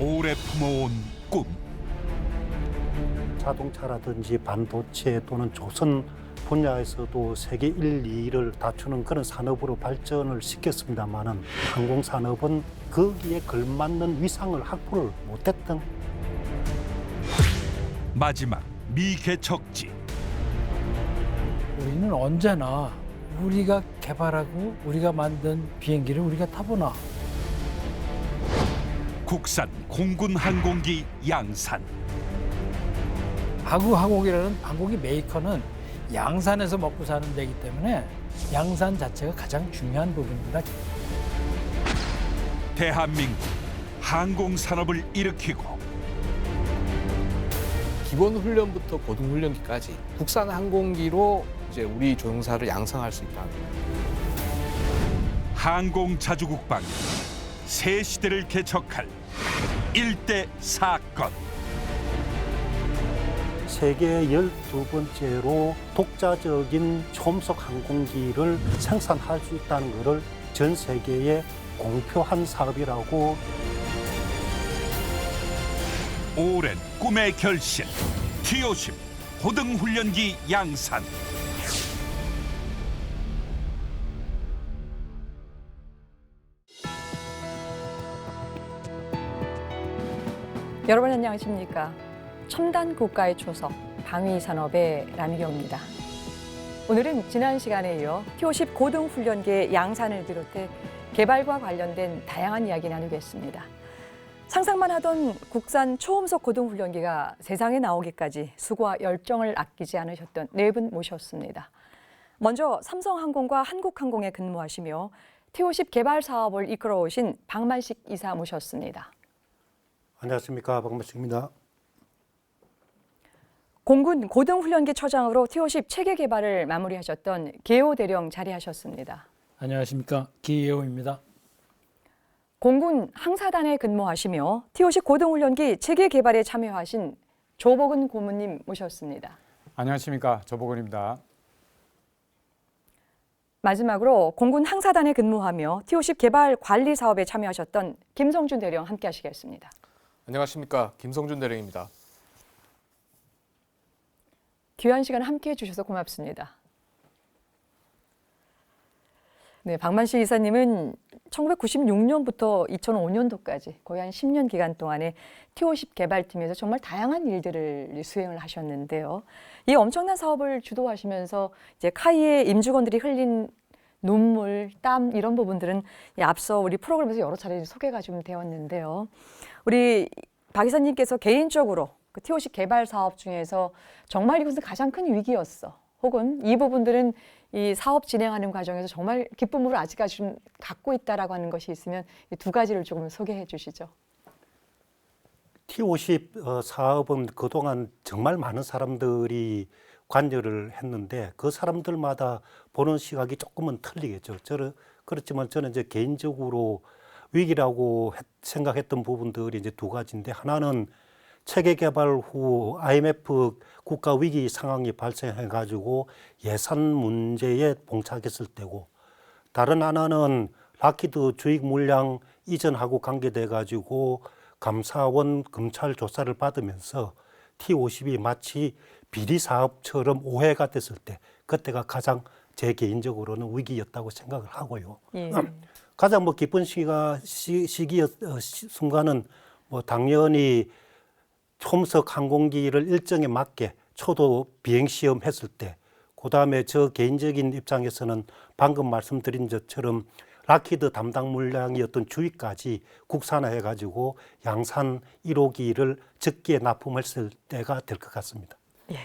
오래 품어온 꿈. 자동차라든지 반도체 또는 조선 분야에서도 세계 1, 2위를 다투는 그런 산업으로 발전을 시켰습니다마는 항공산업은 거기에 걸맞는 위상을 확보를 못했던. 마지막 미개척지. 우리는 언제나 우리가 개발하고 우리가 만든 비행기를 우리가 타보나. 국산 공군 항공기 양산. 아구 항공이라는 항공기 메이커는 양산에서 먹고 사는 데이기 때문에 양산 자체가 가장 중요한 부분입니다. 대한민국 항공산업을 일으키고 기본 훈련부터 고등 훈련기까지 국산 항공기로 이제 우리 조종사를 양성할 수 있다. 항공자주국방이 새 시대를 개척할 일대 사건. 세계 12번째로 독자적인 초음속 항공기를 생산할 수 있다는 것을 전 세계에 공표한 사업이라고. 오랜 꿈의 결실. T-50 고등훈련기 양산. 여러분 안녕하십니까? 첨단 국가의 초석, 방위산업의 남희경입니다. 오늘은 지난 시간에 이어 T-50 고등훈련기의 양산을 비롯해 개발과 관련된 다양한 이야기 나누겠습니다. 상상만 하던 국산 초음속 고등훈련기가 세상에 나오기까지 수고와 열정을 아끼지 않으셨던 네 분 모셨습니다. 먼저 삼성항공과 한국항공에 근무하시며 T-50 개발 사업을 이끌어오신 박만식 이사 모셨습니다. 안녕하십니까, 박만식입니다. 공군 고등훈련기 처장으로 T-50 체계 개발을 마무리하셨던 계호 대령 자리하셨습니다. 안녕하십니까, 기예호입니다. 공군 항사단에 근무하시며 T-50 고등훈련기 체계 개발에 참여하신 조복은 고문님 모셨습니다. 안녕하십니까, 조복은입니다. 마지막으로 공군 항사단에 근무하며 T-50 개발 관리 사업에 참여하셨던 김성준 대령 함께 하시겠습니다. 안녕하십니까, 김성준 대령입니다. 귀한 시간 함께해 주셔서 고맙습니다. 네, 박만식 이사님은 1996년부터 2005년도까지 거의 한 10년 기간 동안에 T-50 개발팀에서 정말 다양한 일들을 수행을 하셨는데요. 이 엄청난 사업을 주도하시면서 이제 카이의 임직원들이 흘린 눈물, 땀 이런 부분들은 앞서 우리 프로그램에서 여러 차례 소개가 좀 되었는데요. 우리 박 이사님께서 개인적으로 그 T-50 개발 사업 중에서 정말 이것은 가장 큰 위기였어. 혹은 이 부분들은 이 사업 진행하는 과정에서 정말 기쁨으로 아직까지 좀 갖고 있다라고 하는 것이 있으면 이 두 가지를 조금 소개해 주시죠. T-50 사업은 그동안 정말 많은 사람들이 관여를 했는데 그 사람들마다 보는 시각이 조금은 틀리겠죠. 그렇지만 저는 이제 개인적으로 위기라고 생각했던 부분들이 이제 두 가지인데, 하나는 체계 개발 후 IMF 국가 위기 상황이 발생해 가지고 예산 문제에 봉착했을 때고, 다른 하나는 락히드 주익 물량 이전하고 관계돼 가지고 감사원 검찰 조사를 받으면서 T-50이 마치 비리 사업처럼 오해가 됐을 때, 그때가 가장 제 개인적으로는 위기였다고 생각을 하고요. 예. 가장 기쁜 순간은 당연히 초음속 항공기를 일정에 맞게 초도 비행 시험 했을 때, 그다음에 저 개인적인 입장에서는 방금 말씀드린 것처럼 락히드 담당 물량이었던 주위까지 국산화해 가지고 양산 1호기를 적기에 납품했을 때가 될 것 같습니다. 예.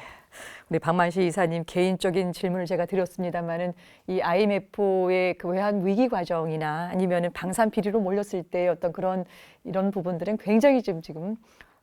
우리 박만식 이사님 개인적인 질문을 제가 드렸습니다만은 이 IMF의 그 외환 위기 과정이나 아니면은 방산 비리로 몰렸을 때 어떤 그런 이런 부분들은 굉장히 지금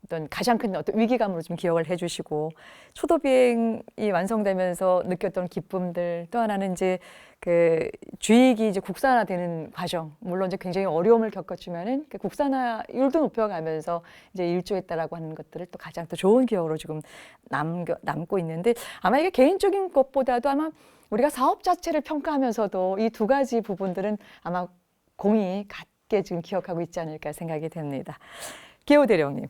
어떤 가장 큰 어떤 위기감으로 좀 기억을 해주시고, 초도 비행이 완성되면서 느꼈던 기쁨들, 또 하나는 이제 그 주익이 이제 국산화되는 과정, 물론 이제 굉장히 어려움을 겪었지만은 그 국산화율도 높여가면서 이제 일조했다라고 하는 것들을 또 가장 또 좋은 기억으로 지금 남고 있는데, 아마 이게 개인적인 것보다도 아마 우리가 사업 자체를 평가하면서도 이 두 가지 부분들은 아마 공이 같게 지금 기억하고 있지 않을까 생각이 됩니다. 기호 대령님.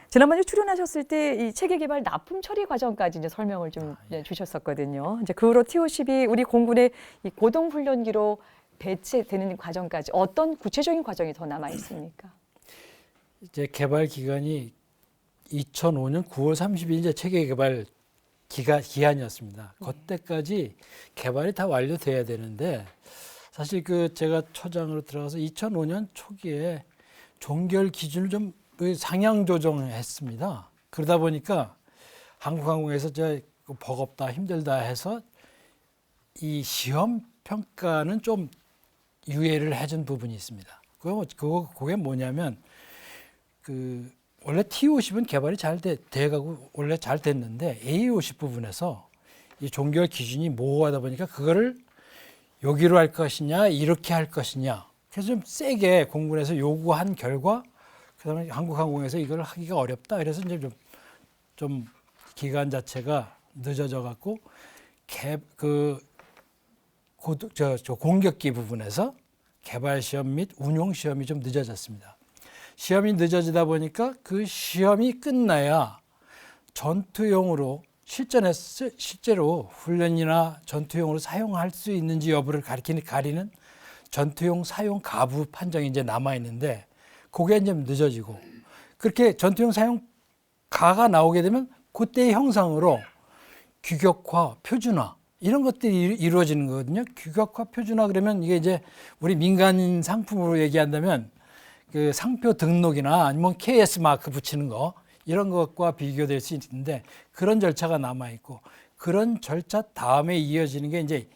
지난번에 출연하셨을 때 이 체계 개발 납품 처리 과정까지 이제 설명을 좀 주셨었거든요. 이제 그 후로 T-50이 우리 공군의 이 고등 훈련기로 배치되는 과정까지 어떤 구체적인 과정이 더 남아 있습니까? 이제 개발 기간이 2005년 9월 30일 이제 체계 개발 기한이었습니다. 그때까지 개발이 다 완료돼야 되는데 사실 그 제가 초장으로 들어가서 2005년 초기에 종결 기준을 좀 상향 조정했습니다. 그러다 보니까 한국항공에서 버겁다 힘들다 해서 이 시험 평가는 좀 유예를 해준 부분이 있습니다. 그게 뭐냐면 원래 T-50은 개발이 잘 돼가고 원래 잘 됐는데 A-50 부분에서 이 종결 기준이 모호하다 보니까 그거를 여기로 할 것이냐 이렇게 할 것이냐 그래서 좀 세게 공군에서 요구한 결과 그다음에 한국항공에서 이걸 하기가 어렵다. 그래서 이제 좀 기간 자체가 늦어져 갖고 공격기 부분에서 개발 시험 및 운용 시험이 좀 늦어졌습니다. 시험이 늦어지다 보니까 그 시험이 끝나야 전투용으로 실제로 훈련이나 전투용으로 사용할 수 있는지 여부를 가리는 전투용 사용 가부 판정이 이제 남아 있는데 그게 이제 늦어지고 그렇게 전투용 사용 가가 나오게 되면 그때의 형상으로 규격화, 표준화 이런 것들이 이루어지는 거거든요. 규격화, 표준화 그러면 이게 이제 우리 민간 상품으로 얘기한다면 그 상표 등록이나 아니면 KS 마크 붙이는 거 이런 것과 비교될 수 있는데 그런 절차가 남아 있고 그런 절차 다음에 이어지는 게 이제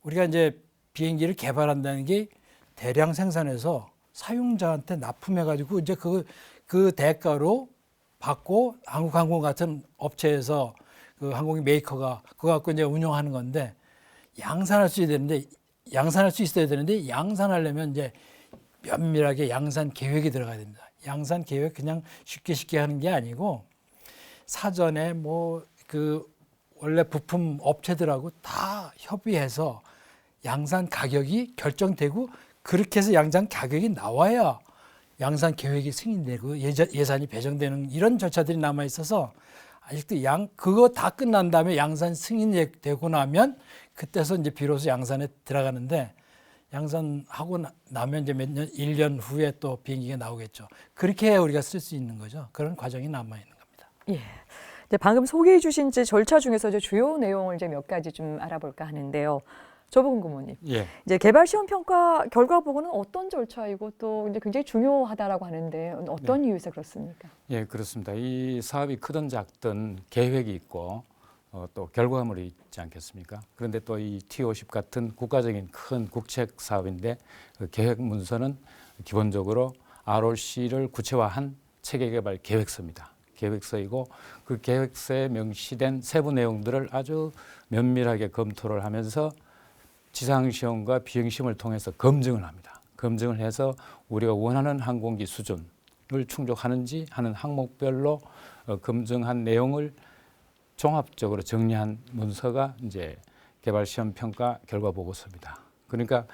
우리가 이제 비행기를 개발한다는 게 대량 생산해서 사용자한테 납품해가지고 이제 그 대가로 받고 한국항공 같은 업체에서 그 항공기 메이커가 그거 갖고 이제 운영하는 건데 양산할 수 있어야 되는데 양산하려면 이제 면밀하게 양산 계획이 들어가야 됩니다. 양산 계획 그냥 쉽게 하는 게 아니고 사전에 원래 부품 업체들하고 다 협의해서 양산 가격이 결정되고 그렇게 해서 양산 가격이 나와야 양산 계획이 승인되고 예산이 배정되는 이런 절차들이 남아 있어서 아직도 그거 다 끝난 다음에 양산 승인되고 나면 그때서 이제 비로소 양산에 들어가는데 양산하고 나면 이제 1년 후에 또 비행기가 나오겠죠. 그렇게 해야 우리가 쓸 수 있는 거죠. 그런 과정이 남아 있는 겁니다. 예. 이제 방금 소개해 주신 절차 중에서 이제 주요 내용을 이제 몇 가지 좀 알아볼까 하는데요. 조보근 고모님. 예. 이제 개발 시험 평가 결과 보고는 어떤 절차이고 또 이제 굉장히 중요하다라고 하는데 어떤 이유에서 그렇습니까? 예, 그렇습니다. 이 사업이 크든 작든 계획이 있고 또 결과물이 있지 않겠습니까? 그런데 또 이 T-50 같은 국가적인 큰 국책 사업인데 그 계획 문서는 기본적으로 ROC를 구체화한 체계개발 계획서입니다. 계획서이고 그 계획서에 명시된 세부 내용들을 아주 면밀하게 검토를 하면서 지상시험과 비행시험을 통해서 검증을 합니다. 검증을 해서 우리가 원하는 항공기 수준을 충족하는지 하는 항목별로 검증한 내용을 종합적으로 정리한 문서가 이제 개발 시험 평가 결과 보고서입니다. 그러니까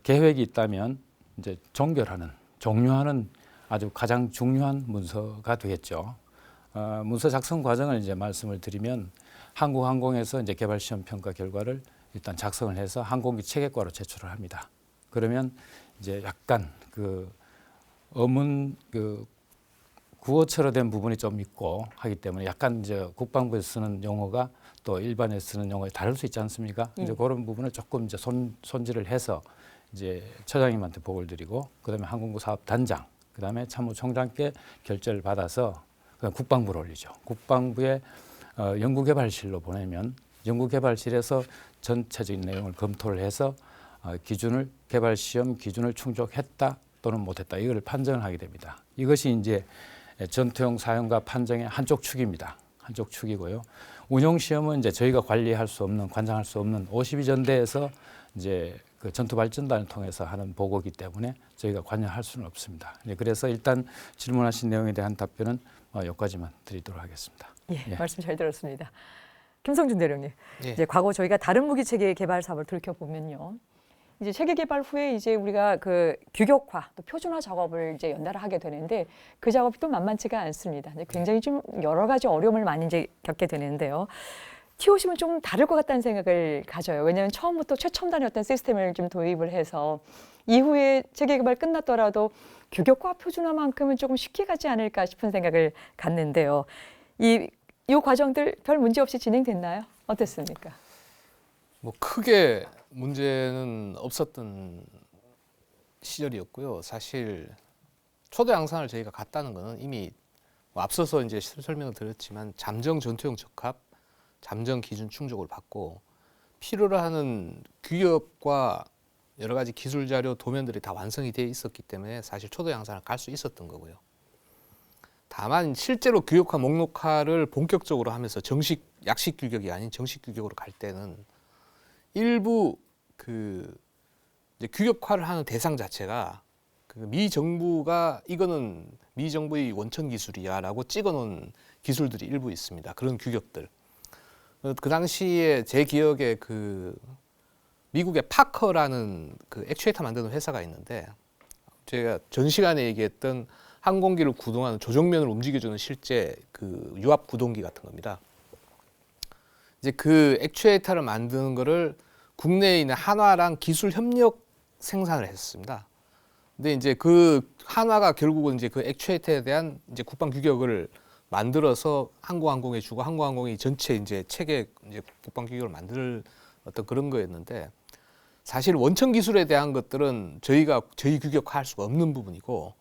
계획이 있다면 이제 종료하는 아주 가장 중요한 문서가 되겠죠. 문서 작성 과정을 이제 말씀을 드리면 한국항공에서 이제 개발 시험 평가 결과를 일단 작성을 해서 항공기 체계과로 제출을 합니다. 그러면 이제 약간 구어체로 된 부분이 좀 있고 하기 때문에 약간 이제 국방부에서 쓰는 용어가 또 일반에서 쓰는 용어가 다를 수 있지 않습니까? 이제 그런 부분을 조금 이제 손질을 해서 이제 처장님한테 보고를 드리고 그다음에 항공부 사업단장, 그다음에 참모총장께 결재를 받아서 그다음 국방부로 올리죠. 국방부의 연구개발실로 보내면 연구개발실에서 전체적인 내용을 검토를 해서 개발 시험 기준을 충족했다 또는 못했다 이걸 판정을 하게 됩니다. 이것이 이제 전투용 사용과 판정의 한쪽 축입니다. 한쪽 축이고요. 운용 시험은 이제 저희가 관리할 수 없는, 관장할 수 없는 52전대에서 이제 그 전투발전단을 통해서 하는 보고이기 때문에 저희가 관여할 수는 없습니다. 그래서 일단 질문하신 내용에 대한 답변은 여기까지만 드리도록 하겠습니다. 예, 말씀 잘 들었습니다. 김성준 대령님, 예. 이제 과거 저희가 다른 무기 체계 개발 사업을 들켜보면요, 이제 체계 개발 후에 이제 우리가 그 규격화 또 표준화 작업을 이제 연달아 하게 되는데 그 작업이 또 만만치가 않습니다. 이제 굉장히 좀 여러 가지 어려움을 많이 이제 겪게 되는데요. T50은 좀 다를 것 같다는 생각을 가져요. 왜냐하면 처음부터 최첨단의 어떤 시스템을 좀 도입을 해서 이후에 체계 개발 끝났더라도 규격화 표준화만큼은 조금 쉽게 가지 않을까 싶은 생각을 갖는데요. 이 과정들 별 문제 없이 진행됐나요? 어땠습니까? 뭐 크게 문제는 없었던 시절이었고요. 사실 초도 양산을 저희가 갔다는 거는 이미 뭐 앞서서 이제 설명을 드렸지만 잠정 전투용 적합, 잠정 기준 충족을 받고 필요로 하는 규격과 여러 가지 기술 자료 도면들이 다 완성이 돼 있었기 때문에 사실 초도 양산을 갈 수 있었던 거고요. 다만 실제로 규격화 목록화를 본격적으로 하면서 정식 약식 규격이 아닌 정식 규격으로 갈 때는 일부 그 이제 규격화를 하는 대상 자체가 그 미 정부가 이거는 미 정부의 원천 기술이야라고 찍어놓은 기술들이 일부 있습니다. 그런 규격들. 그 당시에 제 기억에 그 미국의 파커라는 그 액추에이터 만드는 회사가 있는데 제가 전 시간에 얘기했던 항공기를 구동하는 조종면을 움직여주는 실제 그 유압 구동기 같은 겁니다. 이제 그 액추에이터를 만드는 거를 국내에 있는 한화랑 기술 협력 생산을 했습니다. 근데 이제 그 한화가 결국은 이제 그 액추에이터에 대한 이제 국방 규격을 만들어서 항공에 주고 항공이 전체 이제 체계 이제 국방 규격을 만들 어떤 그런 거였는데 사실 원천 기술에 대한 것들은 저희가 저희 규격화할 수가 없는 부분이고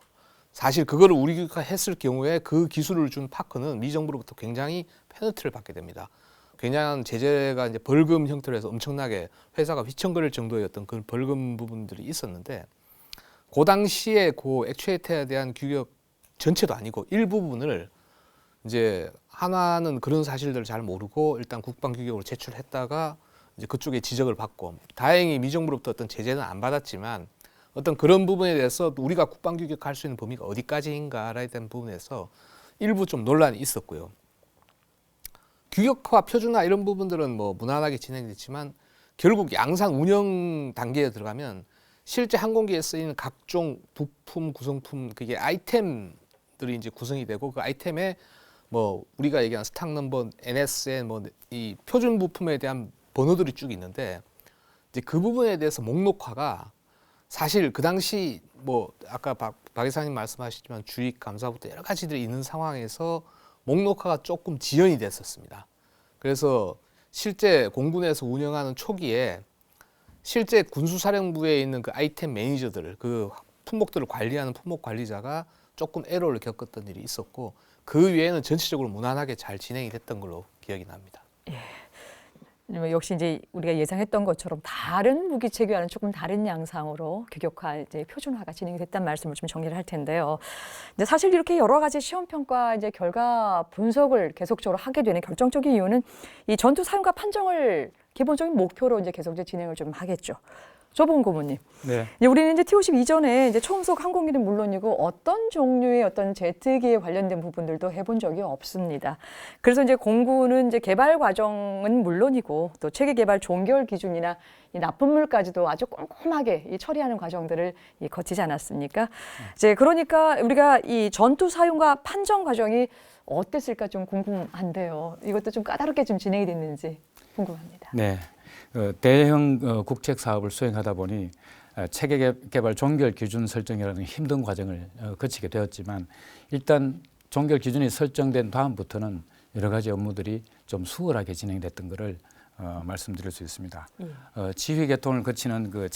사실 그거를 우리 규격화했을 경우에 그 기술을 준 파크는 미 정부로부터 굉장히 페널티를 받게 됩니다. 굉장한 제재가 이제 벌금 형태로 해서 엄청나게 회사가 휘청거릴 정도의 어떤 그런 벌금 부분들이 있었는데 그 당시에 그 액추에이터에 대한 규격 전체도 아니고 일부분을 이제 한화는 그런 사실들을 잘 모르고 일단 국방 규격으로 제출했다가 이제 그쪽에 지적을 받고 다행히 미 정부로부터 어떤 제재는 안 받았지만 어떤 그런 부분에 대해서 우리가 국방 규격할 수 있는 범위가 어디까지인가라에 대한 부분에서 일부 좀 논란이 있었고요. 규격화, 표준화 이런 부분들은 뭐 무난하게 진행됐지만 결국 양산 운영 단계에 들어가면 실제 항공기에 쓰이는 각종 부품, 구성품 그게 아이템들이 이제 구성이 되고 그 아이템에 뭐 우리가 얘기하는 스탁 넘버, NSN 뭐 이 표준 부품에 대한 번호들이 쭉 있는데 이제 그 부분에 대해서 목록화가 사실 그 당시 뭐 아까 박 이사님 말씀하셨지만 주익 감사부터 여러 가지들이 있는 상황에서 목록화가 조금 지연이 됐었습니다. 그래서 실제 공군에서 운영하는 초기에 실제 군수사령부에 있는 그 아이템 매니저들, 그 품목들을 관리하는 품목 관리자가 조금 에러를 겪었던 일이 있었고 그 외에는 전체적으로 무난하게 잘 진행이 됐던 걸로 기억이 납니다. 역시 이제 우리가 예상했던 것처럼 다른 무기 체계와는 조금 다른 양상으로 규격화, 이제 표준화가 진행이 됐다는 말씀을 좀 정리를 할 텐데요. 이제 사실 이렇게 여러 가지 시험 평가 이제 결과 분석을 계속적으로 하게 되는 결정적인 이유는 이 전투 사용과 판정을 기본적인 목표로 이제 계속 이제 진행을 좀 하겠죠. 조봉 고문님. 네. 이제 우리는 이제 T50 이전에 이제 초음속 항공기는 물론이고 어떤 종류의 어떤 제트기에 관련된 부분들도 해본 적이 없습니다. 그래서 이제 공군은 이제 개발 과정은 물론이고 또 체계 개발 종결 기준이나 이 납품물까지도 아주 꼼꼼하게 이 처리하는 과정들을 거치지 않았습니까? 이제 그러니까 우리가 이 전투 사용과 판정 과정이 어땠을까 좀 궁금한데요. 이것도 좀 까다롭게 좀 진행이 됐는지 궁금합니다. 네. 대형 국책 사업을 수행하다 보니 체계 개발 종결 기준 설정이라는 힘든 과정을 거치게 되었지만 일단 종결 기준이 설정된 다음부터는 여러 가지 업무들이 좀 수월하게 진행됐던 것을 말씀드릴 수 있습니다. 지휘 계통을 거치는 그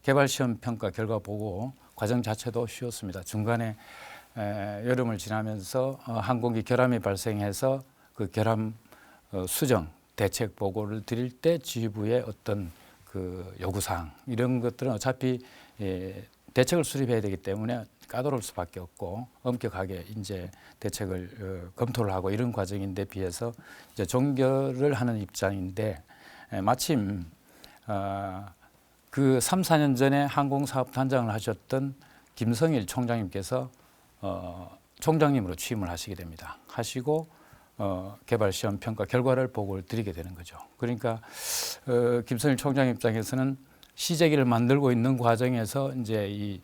개발 시험 평가 결과 보고 과정 자체도 쉬웠습니다. 중간에 여름을 지나면서 항공기 결함이 발생해서 그 결함 수정 대책 보고를 드릴 때 지휘부의 어떤 그 요구사항 이런 것들은 어차피 대책을 수립해야 되기 때문에 까다로울 수밖에 없고 엄격하게 이제 대책을 검토를 하고 이런 과정인데 비해서 이제 종결을 하는 입장인데 마침 그 3, 4년 전에 항공사업단장을 하셨던 김성일 총장님께서 총장님으로 취임을 하시게 됩니다. 하시고 개발 시험 평가 결과를 보고를 드리게 되는 거죠. 그러니까 김선일 총장 입장에서는 시제기를 만들고 있는 과정에서 이제 이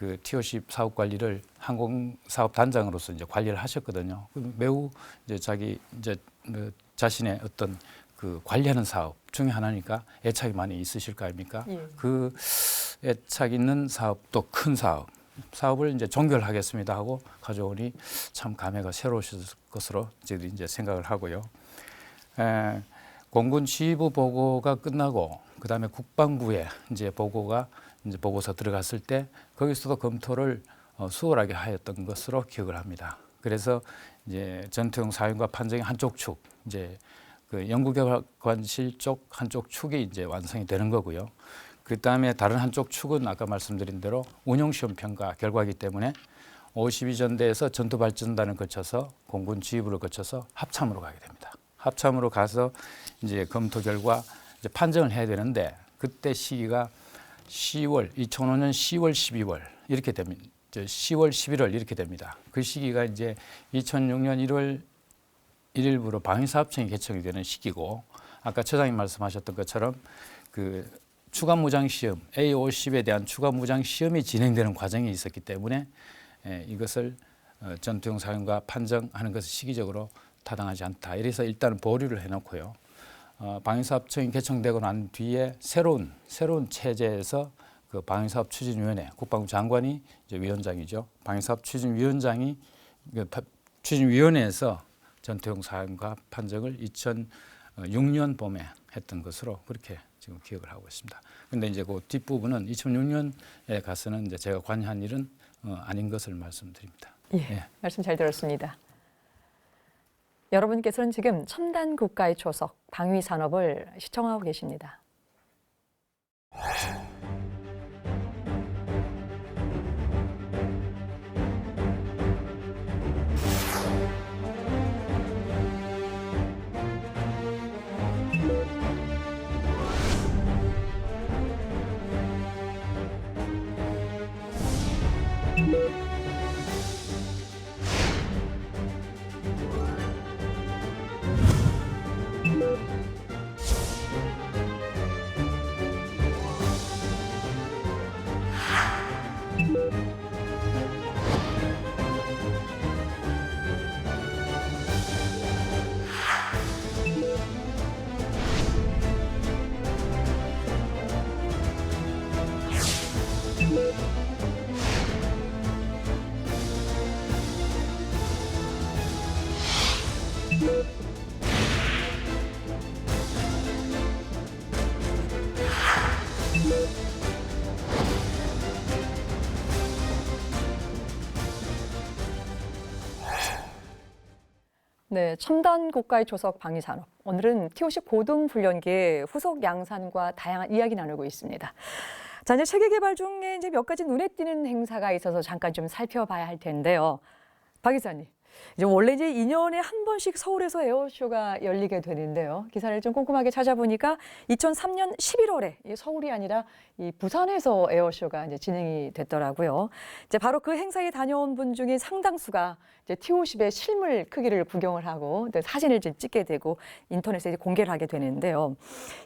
그 T50 사업 관리를 항공사업 단장으로서 이제 관리를 하셨거든요. 매우 이제 자기 이제 자신의 어떤 그 관리하는 사업 중에 하나니까 애착이 많이 있으실 거 아닙니까? 예. 그 애착 있는 사업도 큰 사업을 이제 종결하겠습니다 하고 가져오니 참 감회가 새로우셨을 것으로 이제 생각을 하고요. 공군 지휘부 보고가 끝나고 그다음에 국방부에 이제 보고서 들어갔을 때 거기서도 검토를 수월하게 하였던 것으로 기억을 합니다. 그래서 이제 전투용 사령과 판정의 한쪽 축, 이제 그 연구개발관실 쪽 한쪽 축이 이제 완성이 되는 거고요. 그 다음에 다른 한쪽 축은 아까 말씀드린 대로 운용시험 평가 결과이기 때문에 52전대에서 전투발전단을 거쳐서 공군 지휘부를 거쳐서 합참으로 가게 됩니다. 합참으로 가서 이제 검토 결과 이제 판정을 해야 되는데 그때 시기가 2005년 10월, 12월 이렇게 됩니다. 10월, 11월 이렇게 됩니다. 그 시기가 이제 2006년 1월 1일부로 방위사업청이 개청이 되는 시기고 아까 처장님 말씀하셨던 것처럼 그 추가 무장 시험 A50에 대한 추가 무장 시험이 진행되는 과정이 있었기 때문에 이것을 전투용 사령과 판정하는 것은 시기적으로 타당하지 않다. 이래서 일단 보류를 해놓고요. 방위사업청이 개청되고 난 뒤에 새로운 체제에서 그 방위사업추진위원회 국방부 장관이 이제 위원장이죠. 방위사업추진위원장이 추진위원회에서 전투용 사령과 판정을 2006년 봄에 했던 것으로 그렇게 지금 기억을 하고 있습니다. 그런데 이제 그 뒷부분은 2006년에 가서는 이제 제가 관여한 일은 아닌 것을 말씀드립니다. 예, 말씀 잘 들었습니다. 여러분께서는 지금 첨단 국가의 초석 방위 산업을 시청하고 계십니다. 네, 첨단 국가의 초석 방위 산업. 오늘은 T50 고등훈련기의 후속 양산과 다양한 이야기 나누고 있습니다. 자, 이제 체계 개발 중에 이제 몇 가지 눈에 띄는 행사가 있어서 잠깐 좀 살펴봐야 할 텐데요. 박 기자님, 이제 원래 이제 2년에 한 번씩 서울에서 에어쇼가 열리게 되는데요. 기사를 좀 꼼꼼하게 찾아보니까 2003년 11월에 서울이 아니라 이 부산에서 에어쇼가 이제 진행이 됐더라고요. 이제 바로 그 행사에 다녀온 분 중에 상당수가 이제 T50의 실물 크기를 구경을 하고 사진을 이제 찍게 되고 인터넷에 이제 공개를 하게 되는데요.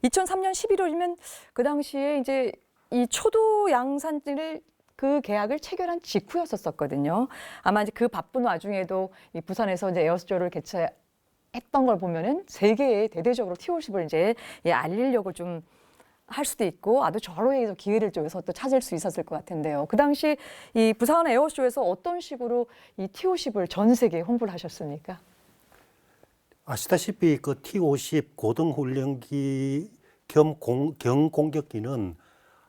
2003년 11월이면 그 당시에 이제 이 초도 양산을 그 계약을 체결한 직후였었거든요. 아마 이제 그 바쁜 와중에도 이 부산에서 이제 에어쇼를 개최했던 걸 보면은 세계에 대대적으로 T50을 이제 알리려고 좀 할 수도 있고 아주 절호의 기회를 쪽에서 또 찾을 수 있었을 것 같은데요. 그 당시 이 부산 에어쇼에서 어떤 식으로 이 T50을 전 세계에 홍보를 하셨습니까? 아시다시피 그 T50 고등훈련기 겸 경공격기는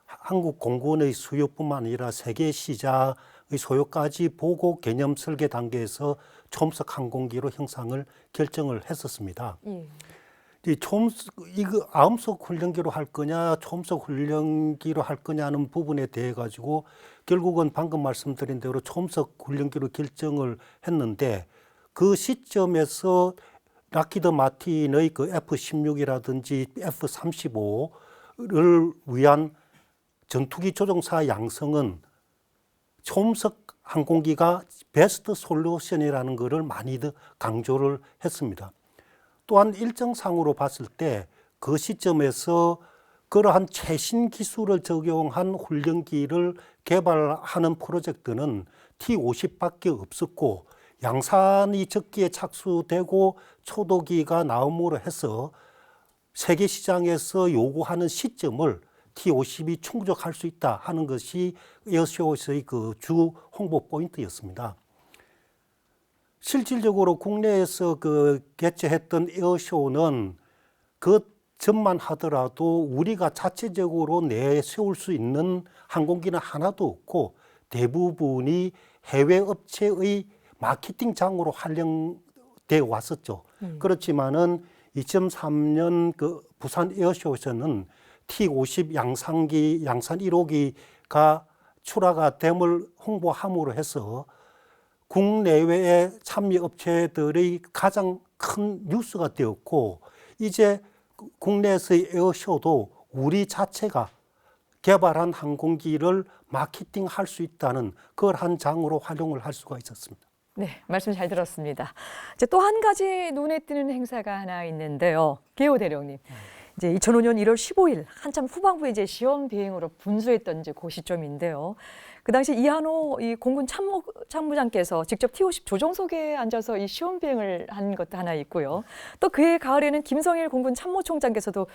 한국 공군의 수요뿐만 아니라 세계 시장의 소요까지 보고 개념 설계 단계에서 초음속 항공기로 형상을 결정을 했었습니다. 이거 아음속 훈련기로 할 거냐, 초음속 훈련기로 할 거냐는 부분에 대해 가지고 결국은 방금 말씀드린 대로 초음속 훈련기로 결정을 했는데 그 시점에서 락히드 마틴의 그 F-16이라든지 F-35를 위한 전투기 조종사 양성은 초음속 항공기가 베스트 솔루션이라는 것을 많이 강조를 했습니다. 또한 일정상으로 봤을 때 그 시점에서 그러한 최신 기술을 적용한 훈련기를 개발하는 프로젝트는 T50밖에 없었고 양산이 적기에 착수되고 초도기가 나옴으로 해서 세계 시장에서 요구하는 시점을 T50이 충족할 수 있다 하는 것이 에어쇼에서의 그 주 홍보 포인트였습니다. 실질적으로 국내에서 그 개최했던 에어쇼는 그 점만 하더라도 우리가 자체적으로 내세울 수 있는 항공기는 하나도 없고 대부분이 해외 업체의 마케팅장으로 활용되어 왔었죠. 그렇지만은 2003년 그 부산 에어쇼에서는 T50 양산기, 양산 1호기가 출하가 됨을 홍보함으로 해서 국내외의 참여 업체들의 가장 큰 뉴스가 되었고 이제 국내에서의 에어쇼도 우리 자체가 개발한 항공기를 마케팅할 수 있다는 그러한 장으로 활용을 할 수가 있었습니다. 네, 말씀 잘 들었습니다. 이제 또 한 가지 눈에 띄는 행사가 하나 있는데요. 개호 대령님. 이제 2005년 1월 15일 한참 후반부에 이제 시험 비행으로 분수했던 이제 그 시점인데요. 그 당시 이한호 이 공군 참모장께서 직접 T50 조종석에 앉아서 이 시험 비행을 한 것도 하나 있고요. 또 그해 가을에는 김성일 공군 참모총장께서도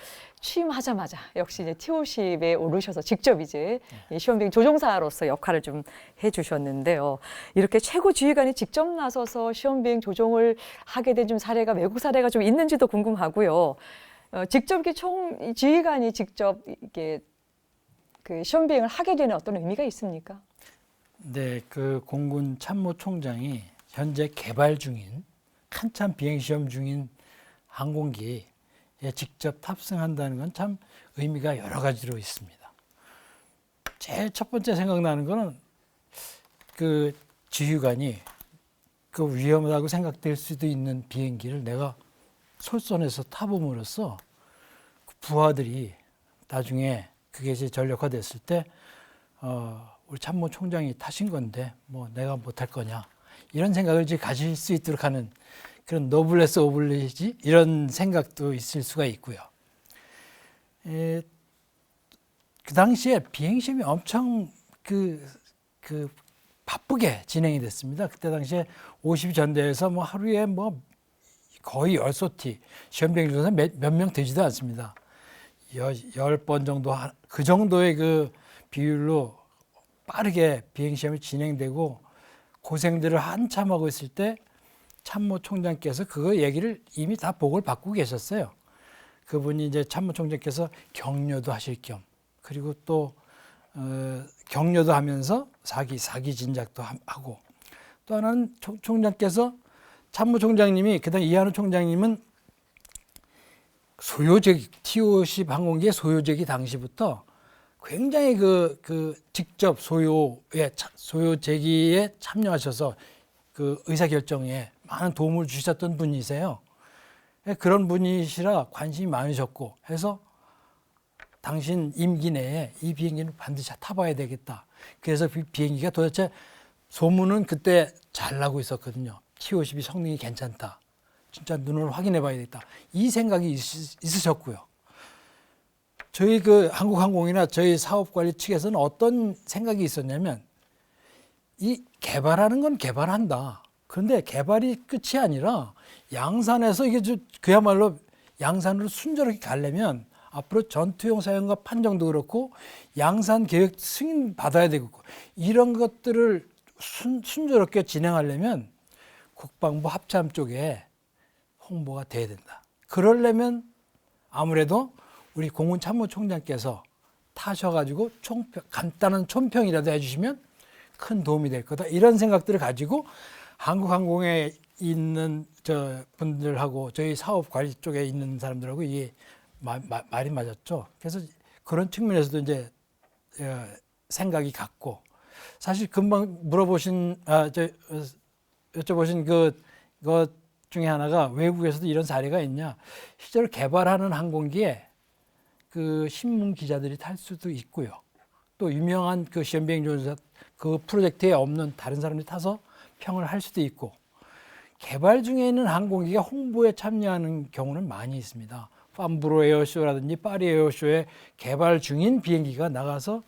취임하자마자 역시 이제 T50에 오르셔서 직접 이제 이 시험 비행 조종사로서 역할을 좀 해주셨는데요. 이렇게 최고 지휘관이 직접 나서서 시험 비행 조종을 하게 된 좀 사례가 외국 사례가 좀 있는지도 궁금하고요. 직접 이렇게 지휘관이 직접 이렇게 그 시험 비행을 하게 되는 어떤 의미가 있습니까? 네, 그 공군 참모총장이 현재 개발 중인 한참 비행 시험 중인 항공기에 직접 탑승한다는 건 참 의미가 여러 가지로 있습니다. 제일 첫 번째 생각나는 거는 그 지휘관이 그 위험하다고 생각될 수도 있는 비행기를 내가 솔선해서 타봄으로써 그 부하들이 나중에 그게 이제 전력화됐을 때 우리 참모총장이 타신 건데 뭐 내가 못할 거냐 이런 생각을 이제 가질 수 있도록 하는 그런 노블레스 오블리지 이런 생각도 있을 수가 있고요. 그 당시에 비행시험이 엄청 그 바쁘게 진행이 됐습니다. 그때 당시에 50전대에서 뭐 하루에 뭐 거의 10소티 시험 비행 중에서 몇 명 되지도 않습니다. 10번 정도 그 정도의 그 비율로 빠르게 비행 시험이 진행되고 고생들을 한참 하고 있을 때 참모총장께서 그 얘기를 이미 다 보고를 받고 계셨어요. 그분이 이제 참모총장께서 격려도 하실 겸 그리고 또 격려도 하면서 사기 진작도 하고 또 하나는 총장께서 참모총장님이 그다음 이한호 총장님은 소요제기 T50 항공기의 소요제기 당시부터 굉장히 그 직접 소요제기에 참여하셔서 그 의사결정에 많은 도움을 주셨던 분이세요. 그런 분이시라 관심이 많으셨고 해서 당신 임기 내에 이 비행기는 반드시 타봐야 되겠다. 그래서 비행기가 도대체 소문은 그때 잘 나고 있었거든요. T50이 성능이 괜찮다. 진짜 눈으로 확인해 봐야 되겠다. 이 생각이 있으셨고요. 저희 그 한국항공이나 저희 사업관리 측에서는 어떤 생각이 있었냐면 이 개발하는 건 개발한다. 그런데 개발이 끝이 아니라 양산에서 이게 그야말로 양산으로 순조롭게 가려면 앞으로 전투용 사용과 판정도 그렇고 양산 계획 승인 받아야 되고 이런 것들을 순조롭게 진행하려면 국방부 합참 쪽에 홍보가 돼야 된다. 그러려면 아무래도 우리 공군 참모총장께서 타셔가지고 간단한 촌평이라도 해주시면 큰 도움이 될 거다. 이런 생각들을 가지고 한국항공에 있는 저 분들하고 저희 사업 관리 쪽에 있는 사람들하고 이게 말이 맞았죠. 그래서 그런 측면에서도 이제 생각이 같고 사실 금방 여쭤보신 것 중에 하나가 외국에서도 이런 사례가 있냐. 실제로 개발하는 항공기에 그 신문 기자들이 탈 수도 있고요. 또 유명한 그 시험비행 조종사 그 프로젝트에 없는 다른 사람들이 타서 평을 할 수도 있고 개발 중에 있는 항공기가 홍보에 참여하는 경우는 많이 있습니다. 팜브로 에어쇼라든지 파리 에어쇼에 개발 중인 비행기가 나가서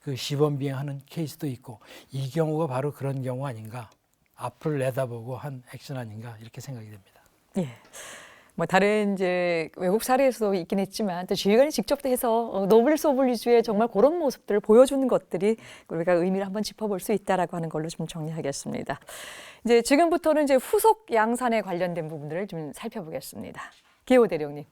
그 시범 비행하는 케이스도 있고, 이 경우가 바로 그런 경우 아닌가, 앞을 내다보고 한 액션 아닌가 이렇게 생각이 됩니다. 예. 뭐 다른 이제 외국 사례에서도 있긴 했지만 또 지휘관이 직접 해서 노블 소블 위주의 정말 그런 모습들을 보여주는 것들이 우리가 의미를 한번 짚어볼 수 있다라고 하는 걸로 좀 정리하겠습니다. 이제 지금부터는 이제 후속 양산에 관련된 부분들을 좀 살펴보겠습니다. 기호 대령님,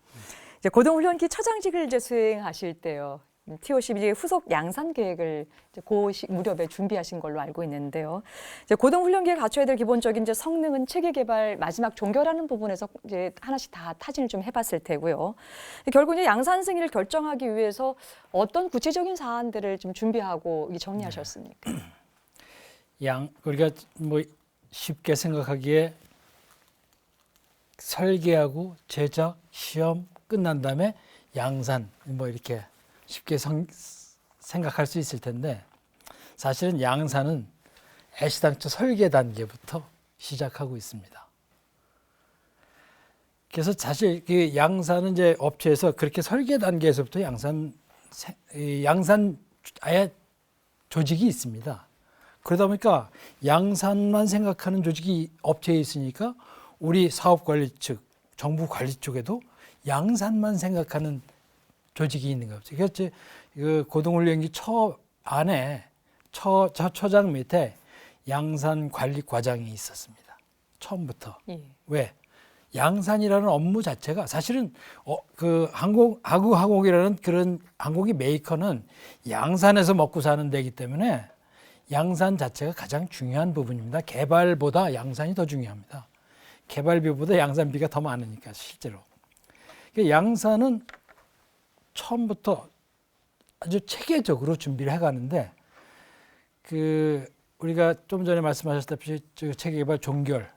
이제 고등훈련기 처장직을 이제 수행하실 때요. TOC 이제 후속 양산 계획을 이제 무렵에 준비하신 걸로 알고 있는데요. 이제 고등훈련기에 갖춰야 될 기본적인 이제 성능은 체계 개발 마지막 종결하는 부분에서 이제 하나씩 다 타진을 좀 해봤을 테고요. 결국 이제 양산 승인을 결정하기 위해서 어떤 구체적인 사안들을 좀 준비하고 정리하셨습니까? 우리가 뭐 쉽게 생각하기에 설계하고 제작, 시험 끝난 다음에 양산 뭐 이렇게 쉽게 생각할 수 있을 텐데, 사실은 양산은 애시당초 설계 단계부터 시작하고 있습니다. 그래서 사실 그 양산은 이제 업체에서 그렇게 설계 단계에서부터 양산 아예 조직이 있습니다. 그러다 보니까 양산만 생각하는 조직이 업체에 있으니까 우리 사업관리 측, 정부 관리 쪽에도 양산만 생각하는 조직이 있는 거죠. 그래서 그 고등훈련기 처 안에 처장 밑에 양산관리과장이 있었습니다. 처음부터. 예. 왜? 양산이라는 업무 자체가 사실은 그 항공이라는 그런 항공기 메이커는 양산에서 먹고 사는 데이기 때문에 양산 자체가 가장 중요한 부분입니다. 개발보다 양산이 더 중요합니다. 개발비보다 양산비가 더 많으니까 실제로. 양산은 처음부터 아주 체계적으로 준비를 해가는데, 그 우리가 좀 전에 말씀하셨다시피 체계 개발 종결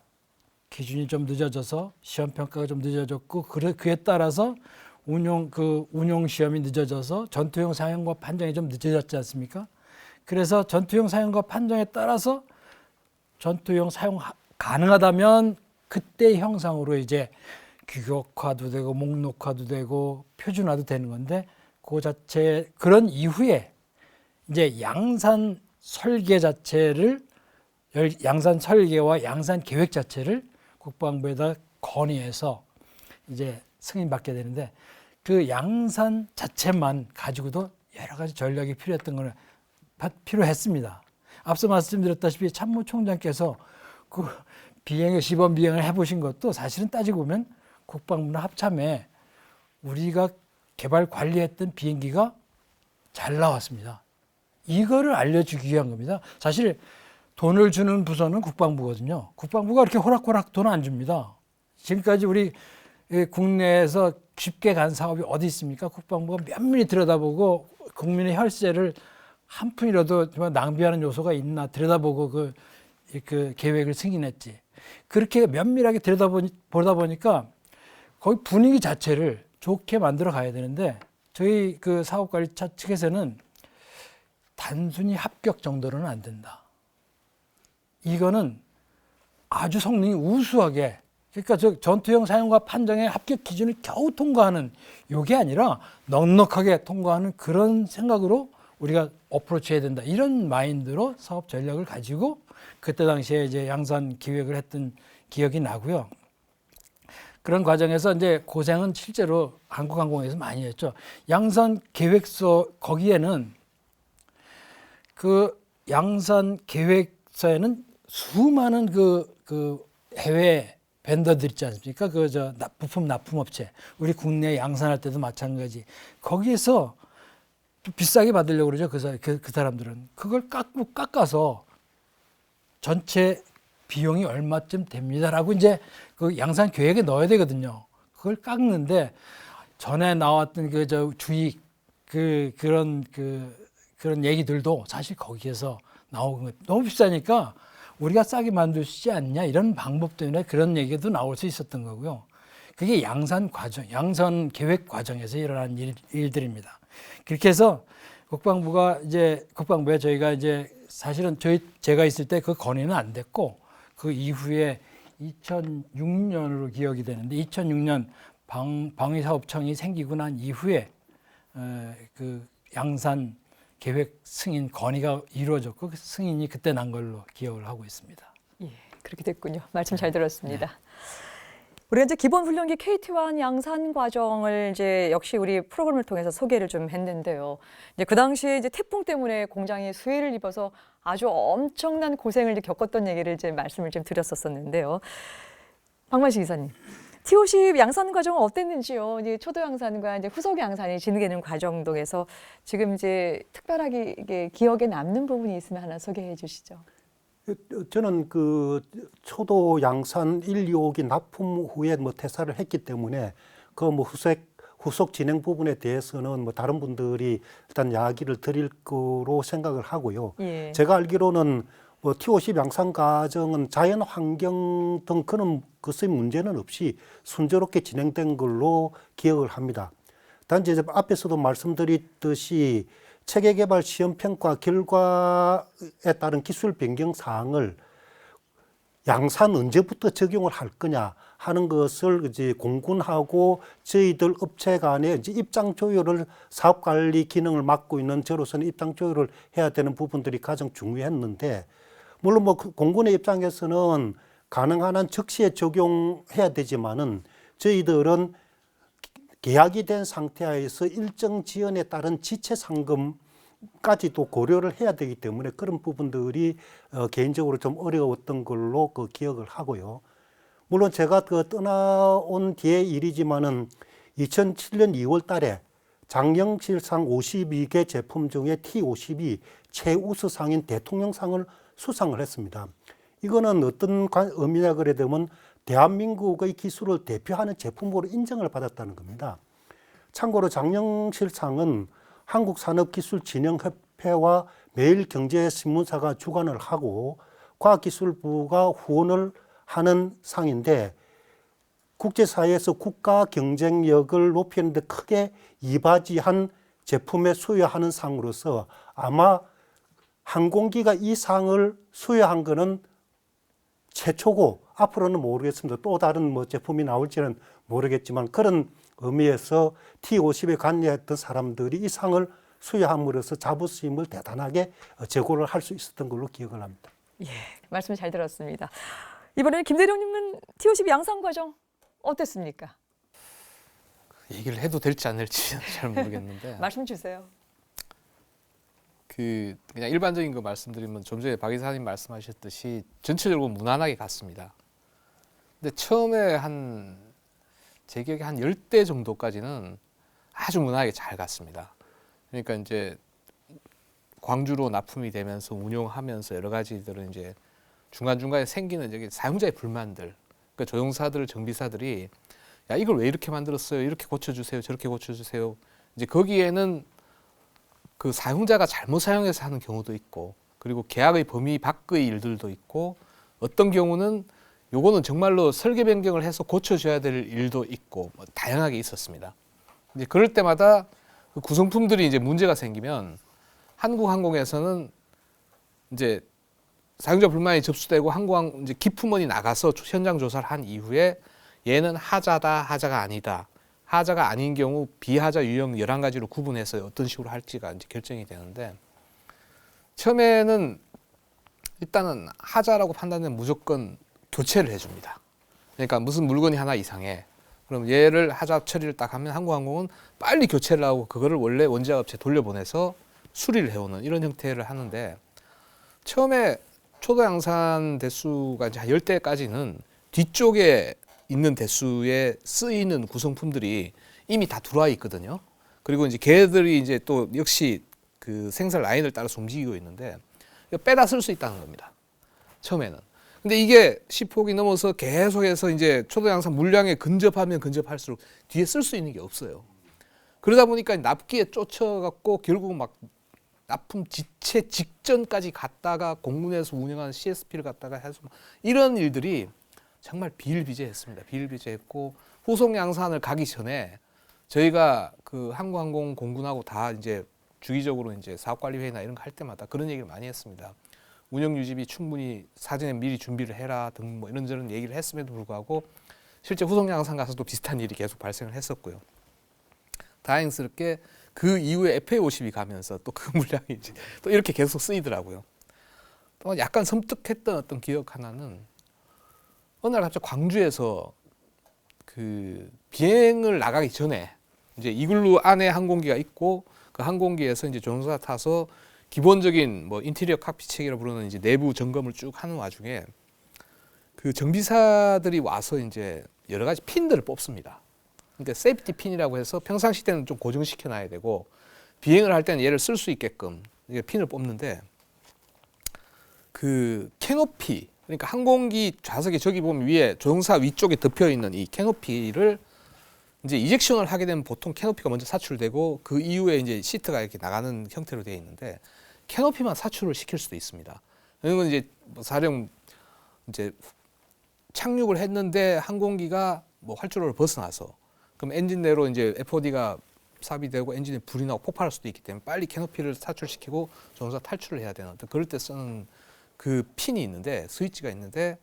기준이 좀 늦어져서 시험 평가가 좀 늦어졌고, 그에 따라서 운용 시험이 늦어져서 전투용 사용과 판정이 좀 늦어졌지 않습니까? 그래서 전투용 사용과 판정에 따라서 전투용 사용 가능하다면 그때 형상으로 이제 규격화도 되고 목록화도 되고 표준화도 되는 건데, 그 자체 그런 이후에 이제 양산 설계 자체를 양산 설계와 양산 계획 자체를 국방부에다 건의해서 이제 승인받게 되는데, 그 양산 자체만 가지고도 여러 가지 전략이 필요했습니다. 앞서 말씀드렸다시피 참모총장께서 그 시범 비행을 해보신 것도 사실은 따지고 보면 국방부나 합참에 우리가 개발 관리했던 비행기가 잘 나왔습니다. 이거를 알려주기 위한 겁니다. 사실 돈을 주는 부서는 국방부거든요. 국방부가 그렇게 호락호락 돈 안 줍니다. 지금까지 우리 국내에서 쉽게 간 사업이 어디 있습니까? 국방부가 면밀히 들여다보고 국민의 혈세를 한 푼이라도 낭비하는 요소가 있나 들여다보고 그 계획을 승인했지. 그렇게 면밀하게 들여다보다 보니까 거의 분위기 자체를 좋게 만들어 가야 되는데, 저희 그 사업관리차 측에서는 단순히 합격 정도로는 안 된다. 이거는 아주 성능이 우수하게, 그러니까 전투용 사용과 판정의 합격 기준을 겨우 통과하는 요게 아니라 넉넉하게 통과하는 그런 생각으로 우리가 어프로치 해야 된다. 이런 마인드로 사업 전략을 가지고 그때 당시에 이제 양산 기획을 했던 기억이 나고요. 그런 과정에서 이제 고생은 실제로 한국항공에서 많이 했죠. 양산 계획서 거기에는 그 양산 계획서에는 수많은 그 해외 벤더들 있지 않습니까? 부품 납품업체. 우리 국내 양산할 때도 마찬가지. 거기에서 좀 비싸게 받으려고 그러죠. 그 사람들은. 그걸 깎아서 전체 비용이 얼마쯤 됩니다라고 이제 그 양산 계획에 넣어야 되거든요. 그걸 깎는데 전에 나왔던 주익 그런 얘기들도 사실 거기에서 나오는 거예요. 너무 비싸니까 우리가 싸게 만들 수 있지 않냐 이런 방법 때문에 그런 얘기도 나올 수 있었던 거고요. 그게 양산 계획 과정에서 일어난 일들입니다. 그렇게 해서 국방부에 저희가 이제 사실은 제가 있을 때 그 건의는 안 됐고, 그 이후에 2006년으로 기억이 되는데 2006년 방위사업청이 생기고 난 이후에 그 양산 계획 승인 건의가 이루어졌고 그 승인이 그때 난 걸로 기억을 하고 있습니다. 예, 그렇게 됐군요. 말씀 잘 들었습니다. 우리가 이제 기본 훈련기 KT1 양산 과정을 이제 역시 우리 프로그램을 통해서 소개를 좀 했는데요. 이제 그 당시에 이제 태풍 때문에 공장이 수해를 입어서 아주 엄청난 고생을 이제 겪었던 얘기를 이제 말씀을 좀 드렸었는데요. 박만식 이사님, T50 양산 과정은 어땠는지요? 이제 초도 양산과 이제 후속 양산이 진행되는 과정 중에서 지금 이제 특별하게 이게 기억에 남는 부분이 있으면 하나 소개해 주시죠. 저는 그 초도 양산 1, 2호기 납품 후에 뭐 퇴사를 했기 때문에 그 뭐 후속 진행 부분에 대해서는 뭐 다른 분들이 일단 이야기를 드릴 거로 생각을 하고요. 예. 제가 알기로는 뭐 T50 양산 과정은 자연 환경 등 그런 것의 문제는 없이 순조롭게 진행된 걸로 기억을 합니다. 단지 이제 앞에서도 말씀드렸듯이 체계 개발 시험 평가 결과에 따른 기술 변경 사항을 양산 언제부터 적용을 할 거냐 하는 것을 이제 공군하고 저희들 업체 간에 이제 입장 조율을 사업 관리 기능을 맡고 있는 저로서는 입장 조율을 해야 되는 부분들이 가장 중요했는데 물론 뭐 공군의 입장에서는 가능한 한 적시에 적용해야 되지만은 저희들은 계약이 된 상태하에서 일정 지연에 따른 지체 상금까지도 고려를 해야 되기 때문에 그런 부분들이 개인적으로 좀 어려웠던 걸로 그 기억을 하고요. 물론 제가 그 떠나온 뒤의 일이지만은 2007년 2월 달에 장영실상 52개 제품 중에 T50이 최우수상인 대통령상을 수상을 했습니다. 이거는 어떤 의미냐 그래 되면 대한민국의 기술을 대표하는 제품으로 인정을 받았다는 겁니다. 참고로 장영실상은 한국산업기술진흥협회와 매일경제신문사가 주관을 하고 과학기술부가 후원을 하는 상인데 국제사회에서 국가 경쟁력을 높이는 데 크게 이바지한 제품에 수여하는 상으로서 아마 항공기가 이 상을 수여한 것은 최초고 앞으로는 모르겠습니다. 또 다른 뭐 제품이 나올지는 모르겠지만 그런 의미에서 T50에 관여했던 사람들이 이 상을 수여함으로써 자부심을 대단하게 제고를 할 수 있었던 걸로 기억을 합니다. 예, 말씀 잘 들었습니다. 이번에 김대령님은 T50 양산 과정 어땠습니까? 얘기를 해도 될지 안 될지 잘 모르겠는데 말씀 주세요. 그냥 일반적인 거 말씀드리면 좀 전에 박 이사님 말씀하셨듯이 전체적으로 무난하게 갔습니다. 근데 처음에 제 기억에 한 10대 정도까지는 아주 무난하게 잘 갔습니다. 그러니까 이제 광주로 납품이 되면서 운용하면서 여러 가지들은 이제 중간중간에 생기는 저기 사용자의 불만들, 그러니까 조종사들, 정비사들이 야 이걸 왜 이렇게 만들었어요? 이렇게 고쳐주세요. 저렇게 고쳐주세요. 이제 거기에는 그 사용자가 잘못 사용해서 하는 경우도 있고 그리고 계약의 범위 밖의 일들도 있고 어떤 경우는 요거는 정말로 설계 변경을 해서 고쳐줘야 될 일도 있고 뭐 다양하게 있었습니다. 이제 그럴 때마다 그 구성품들이 이제 문제가 생기면 한국항공에서는 이제 사용자 불만이 접수되고 항공항 이제 기품원이 나가서 현장 조사를 한 이후에 얘는 하자다, 하자가 아니다. 하자가 아닌 경우 비하자 유형 11가지로 구분해서 어떤 식으로 할지가 이제 결정이 되는데 처음에는 일단은 하자라고 판단되면 무조건 교체를 해줍니다. 그러니까 무슨 물건이 하나 이상해. 그럼 얘를 하자 처리를 딱 하면 한국항공은 빨리 교체를 하고 그거를 원래 원자업체 돌려보내서 수리를 해오는 이런 형태를 하는데 처음에 초도 양산 대수가 이제 한 10대까지는 뒤쪽에 있는 대수에 쓰이는 구성품들이 이미 다 들어와 있거든요. 그리고 이제 걔들이 이제 또 역시 그 생산 라인을 따라서 움직이고 있는데 빼다 쓸 수 있다는 겁니다. 처음에는. 근데 이게 10호기 넘어서 계속해서 이제 초도 양산 물량에 근접하면 근접할수록 뒤에 쓸 수 있는 게 없어요. 그러다 보니까 납기에 쫓아갖고 결국 막 납품 지체 직전까지 갔다가 공군에서 운영하는 CSP를 갖다가 해서 이런 일들이 정말 비일비재했습니다. 비일비재했고 후속 양산을 가기 전에 저희가 그 한국항공 공군하고 다 이제 주기적으로 이제 사업관리회의나 이런 거 할 때마다 그런 얘기를 많이 했습니다. 운영 유지비 충분히 사전에 미리 준비를 해라 등 뭐 이런저런 얘기를 했음에도 불구하고 실제 후속 양산 가서도 비슷한 일이 계속 발생을 했었고요. 다행스럽게 그 이후에 FA50이 가면서 또 그 물량이 이제 또 이렇게 계속 쓰이더라고요. 또 약간 섬뜩했던 어떤 기억 하나는 어느 날 갑자기 광주에서 그 비행을 나가기 전에 이제 이글루 안에 항공기가 있고 그 항공기에서 이제 조종사 타서 기본적인 뭐 인테리어 칵핏 체계로 부르는 이제 내부 점검을 쭉 하는 와중에 그 정비사들이 와서 이제 여러 가지 핀들을 뽑습니다. 그러니까 세이프티 핀이라고 해서 평상시 때는 좀 고정시켜 놔야 되고 비행을 할 때는 얘를 쓸 수 있게끔 이게 핀을 뽑는데 그 캐노피 그러니까 항공기 좌석에 저기 보면 위에 조종사 위쪽에 덮여 있는 이 캐노피를 이제 이젝션을 하게 되면 보통 캐노피가 먼저 사출되고 그 이후에 이제 시트가 이렇게 나가는 형태로 되어 있는데 캐노피만 사출을 시킬 수도 있습니다. 이건 이제 사령 이제 착륙을 했는데 항공기가 뭐 활주로를 벗어나서 그럼 엔진 내로 이제 FOD가 삽입되고 엔진에 불이 나고 폭발할 수도 있기 때문에 빨리 캐노피를 사출시키고 조종사 탈출을 해야 되는 그럴 때 쓰는 그 핀이 있는데 스위치가 있는데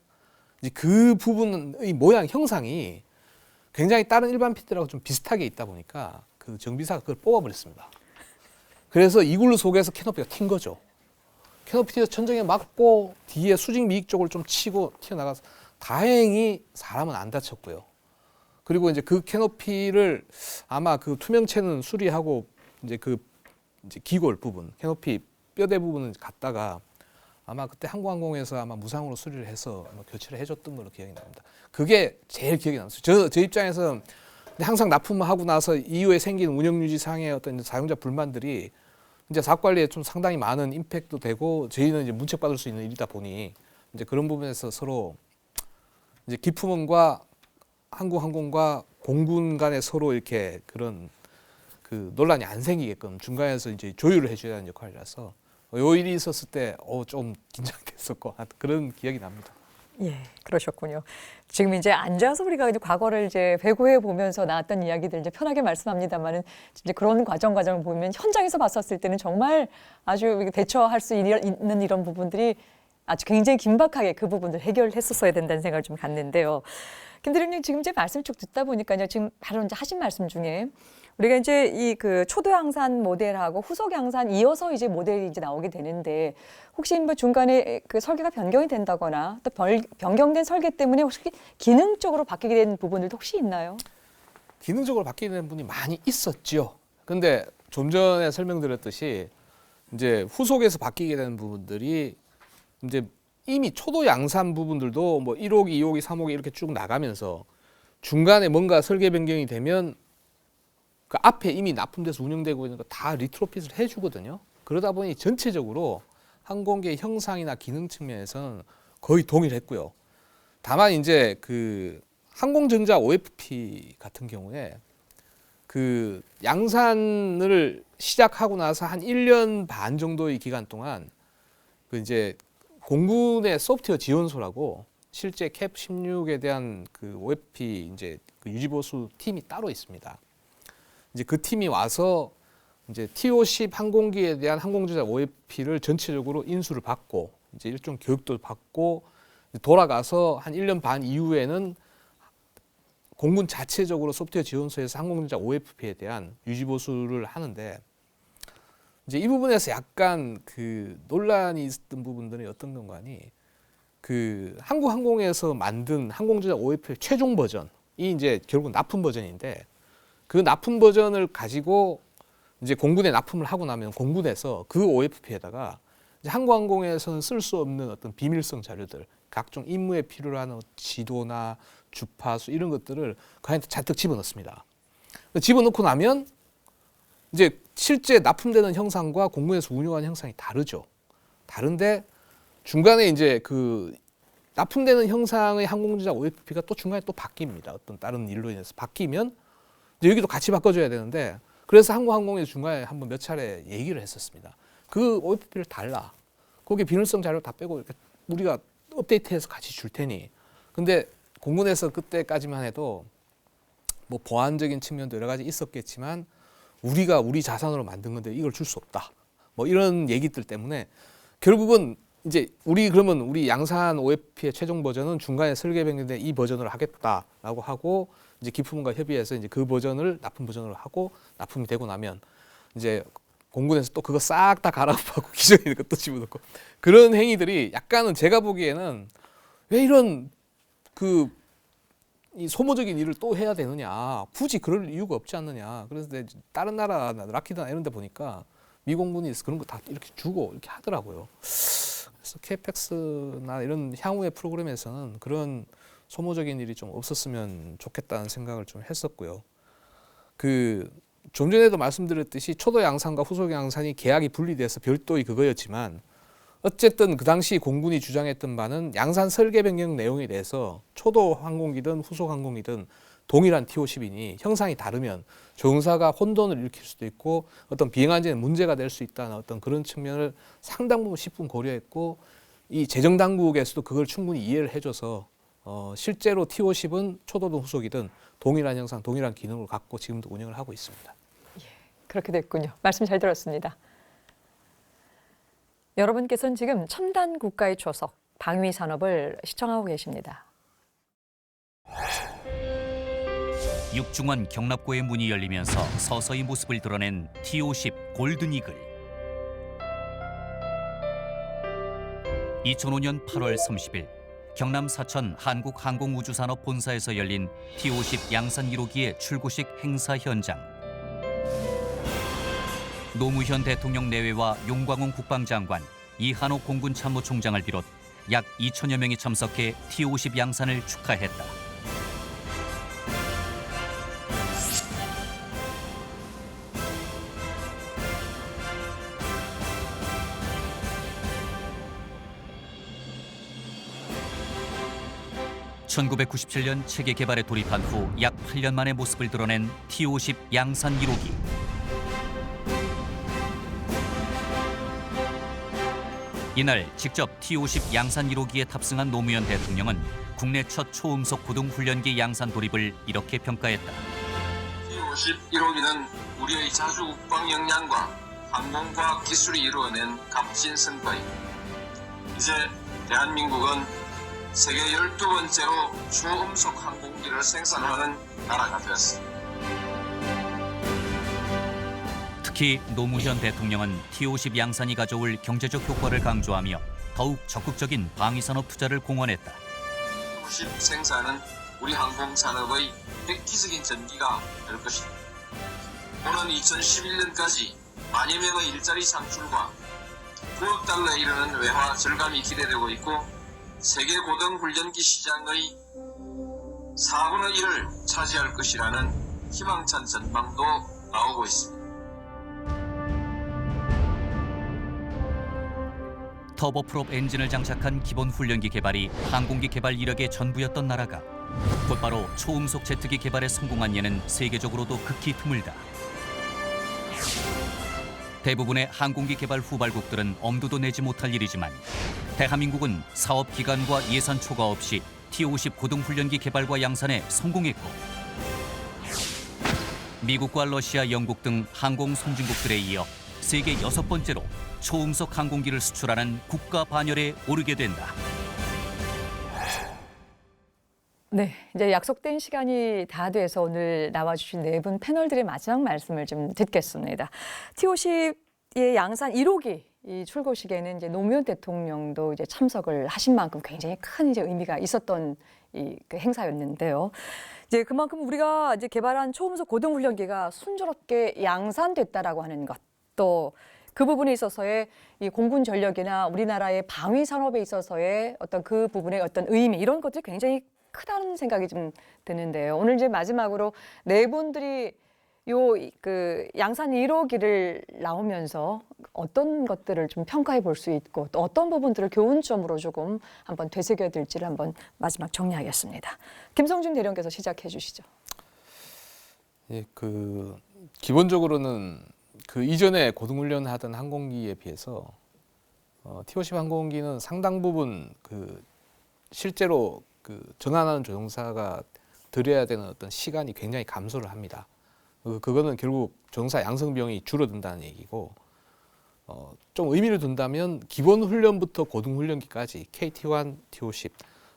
이제 그 부분의 모양 형상이 굉장히 다른 일반 핀들하고 좀 비슷하게 있다 보니까 그 정비사가 그걸 뽑아버렸습니다. 그래서 이글루 속에서 캐노피가 튄 거죠. 캐노피가 천정에 맞고 뒤에 수직 미익 쪽을 좀 치고 튀어나가서 다행히 사람은 안 다쳤고요. 그리고 이제 그 캐노피를 아마 그 투명체는 수리하고 이제 그 이제 기골 부분, 캐노피 뼈대 부분은 갖다가 아마 그때 항공에서 아마 무상으로 수리를 해서 교체를 해줬던 걸로 기억이 납니다. 그게 제일 기억이 남았어요. 저 입장에서 항상 납품하고 나서 이후에 생긴 운영유지상의 어떤 사용자 불만들이 이제 사업 관리에 좀 상당히 많은 임팩트도 되고 저희는 이제 문책받을 수 있는 일이다 보니 이제 그런 부분에서 서로 이제 기품원과 한국항공과 공군 간에 서로 이렇게 그런 그 논란이 안 생기게끔 중간에서 이제 조율을 해줘야 하는 역할이라서 요 일이 있었을 때 좀 긴장됐었고 그런 기억이 납니다. 예, 그러셨군요. 지금 이제 앉아서 우리가 이제 과거를 이제 회고해 보면서 나왔던 이야기들 이제 편하게 말씀합니다만은 이제 그런 과정을 보면 현장에서 봤었을 때는 정말 아주 대처할 수 있는 이런 부분들이 아주 굉장히 긴박하게 그 부분들 해결했었어야 된다는 생각을 좀 갖는데요. 김 대리님 지금 제 말씀 쭉 듣다 보니까요. 지금 바로 이제 하신 말씀 중에 우리가 이제 이 그 초도 양산 모델하고 후속 양산 이어서 이제 모델이 이제 나오게 되는데 혹시 뭐 중간에 그 설계가 변경이 된다거나 또 변경된 설계 때문에 혹시 기능적으로 바뀌게 된 부분들도 혹시 있나요? 기능적으로 바뀌게 된 분이 많이 있었죠. 근데 좀 전에 설명드렸듯이 이제 후속에서 바뀌게 되는 부분들이 이제 이미 초도 양산 부분들도 뭐 1호기, 2호기, 3호기 이렇게 쭉 나가면서 중간에 뭔가 설계 변경이 되면 그 앞에 이미 납품돼서 운영되고 있는 거 다 리트로핏을 해주거든요. 그러다 보니 전체적으로 항공기의 형상이나 기능 측면에서는 거의 동일했고요. 다만 이제 그 항공전자 OFP 같은 경우에 그 양산을 시작하고 나서 한 1년 반 정도의 기간 동안 그 이제 공군의 소프트웨어 지원소라고 실제 캡 16에 대한 그 OFP 이제 그 유지보수 팀이 따로 있습니다. 이제 그 팀이 와서 이제 TO10 항공기에 대한 항공전자 OFP를 전체적으로 인수를 받고 이제 일종 교육도 받고 돌아가서 한 1년 반 이후에는 공군 자체적으로 소프트웨어 지원소에서 항공전자 OFP에 대한 유지보수를 하는데 이제 이 부분에서 약간 그 논란이 있었던 부분들이 어떤 건가니 그 한국항공에서 만든 항공전자 OFP 최종 버전이 이제 결국 납품 버전인데 그 납품 버전을 가지고 이제 공군에 납품을 하고 나면 공군에서 그 OFP에다가 이제 한국항공에서는 쓸 수 없는 어떤 비밀성 자료들, 각종 임무에 필요한 지도나 주파수 이런 것들을 그 안에 잔뜩 집어넣습니다. 집어넣고 나면 이제 실제 납품되는 형상과 공군에서 운영하는 형상이 다르죠. 다른데 중간에 이제 그 납품되는 형상의 항공전자 OFP가 또 중간에 또 바뀝니다. 어떤 다른 일로 인해서 바뀌면 이제 여기도 같이 바꿔줘야 되는데 그래서 한국항공에서 중간에 한번 몇 차례 얘기를 했었습니다. 그 OFP를 달라. 거기에 비밀성 자료 다 빼고 이렇게 우리가 업데이트해서 같이 줄 테니. 근데 공군에서 그때까지만 해도 뭐 보안적인 측면도 여러 가지 있었겠지만 우리가 우리 자산으로 만든 건데 이걸 줄 수 없다. 뭐 이런 얘기들 때문에 결국은 이제 그러면 우리 양산 OFP의 최종 버전은 중간에 설계 변경된 이 버전으로 하겠다라고 하고 이제 기품과 협의해서 이제 그 버전을 납품 버전으로 하고 납품이 되고 나면 이제 공군에서 또 그거 싹 다 갈아엎고 기존에 있는 것도 집어넣고 그런 행위들이 약간은 제가 보기에는 왜 이런 이 소모적인 일을 또 해야 되느냐, 굳이 그럴 이유가 없지 않느냐. 그래서 다른 나라 락히드나 이런 데 보니까 미 공군이 그런 거 다 이렇게 주고 이렇게 하더라고요. 그래서 KFX나 이런 향후의 프로그램에서는 그런 소모적인 일이 좀 없었으면 좋겠다는 생각을 좀 했었고요. 좀 전에도 말씀드렸듯이 초도 양산과 후속 양산이 계약이 분리돼서 별도의 그거였지만 어쨌든 그 당시 공군이 주장했던 바는 양산 설계 변경 내용에 대해서 초도 항공기든 후속 항공기든 동일한 T-50이니 형상이 다르면 조종사가 혼돈을 일으킬 수도 있고 어떤 비행 안전에 문제가 될 수 있다는 어떤 그런 측면을 상당 부분 10분 고려했고 이 재정 당국에서도 그걸 충분히 이해를 해줘서 실제로 T-50은 초도든 후속이든 동일한 형상, 동일한 기능을 갖고 지금도 운영을 하고 있습니다. 예, 그렇게 됐군요. 말씀 잘 들었습니다. 여러분께서는 지금 첨단 국가의 초석, 방위 산업을 시청하고 계십니다. 육중원 경납고의 문이 열리면서 서서히 모습을 드러낸 T-50 골든이글. 2005년 8월 30일 경남 사천 한국항공우주산업 본사에서 열린 T-50 양산 1호기의 출고식 행사 현장. 노무현 대통령 내외와 용광훈 국방장관, 이한호 공군참모총장을 비롯 약 2천여 명이 참석해 T-50 양산을 축하했다. (1997년) 체계 개발에 돌입한 후 약 8년 만에 모습을 드러낸 T-50 양산 1호기. 이날 직접 T-50 양산 1호기에 탑승한 노무현 대통령은 국내 첫 초음속 고등 훈련기 양산 돌입을 이렇게 평가했다. T-50 1호기는 우리의 자주 국방 역량과 항공과학 기술이 이루어낸 값진 성과입니다. 이제 대한민국은 세계 12번째로 초음속 항공기를 생산하는 나라가 되었습니다. 특히 노무현 대통령은 T-50 양산이 가져올 경제적 효과를 강조하며 더욱 적극적인 방위산업 투자를 공언했다. T-50 생산은 우리 항공산업의 획기적인 전기가 될 것입니다. 오는 2011년까지 만여 명의 일자리 창출과 9억 달러에 이르는 외화 절감이 기대되고 있고 세계 고등훈련기 시장의 4분의 1을 차지할 것이라는 희망찬 전망도 나오고 있습니다. 터보프롭 엔진을 장착한 기본 훈련기 개발이 항공기 개발 이력의 전부였던 나라가 곧바로 초음속 제트기 개발에 성공한 예는 세계적으로도 극히 드물다. 대부분의 항공기 개발 후발국들은 엄두도 내지 못할 일이지만 대한민국은 사업 기간과 예산 초과 없이 T-50 고등훈련기 개발과 양산에 성공했고 미국과 러시아, 영국 등 항공 선진국들에 이어 세계 6번째로 초음속 항공기를 수출하는 국가 반열에 오르게 된다. 네, 이제 약속된 시간이 다 돼서 오늘 나와주신 네 분 패널들의 마지막 말씀을 좀 듣겠습니다. T-50의 양산 1호기 이 출고식에는 이제 노무현 대통령도 이제 참석을 하신 만큼 굉장히 큰 이제 의미가 있었던 그 행사였는데요. 이제 그만큼 우리가 이제 개발한 초음속 고등훈련기가 순조롭게 양산됐다라고 하는 것, 또 그 부분에 있어서의 이 공군 전력이나 우리나라의 방위 산업에 있어서의 어떤 그 부분의 어떤 의미 이런 것들이 굉장히 크다는 생각이 좀 드는데요. 오늘 이제 마지막으로 네 분들이 그 양산 1호기를 나오면서 어떤 것들을 좀 평가해 볼 수 있고 또 어떤 부분들을 교훈점으로 조금 한번 되새겨야 될지를 한번 마지막 정리하겠습니다. 김성준 대령께서 시작해 주시죠. 예, 기본적으로는 그 이전에 고등훈련 하던 항공기에 비해서 T-50 항공기는 상당 부분 실제로 전환하는 조종사가 들여야 되는 어떤 시간이 굉장히 감소를 합니다. 그거는 결국 조종사 양성 비용이 줄어든다는 얘기고 좀 의미를 둔다면 기본 훈련부터 고등 훈련기까지 KT1, T50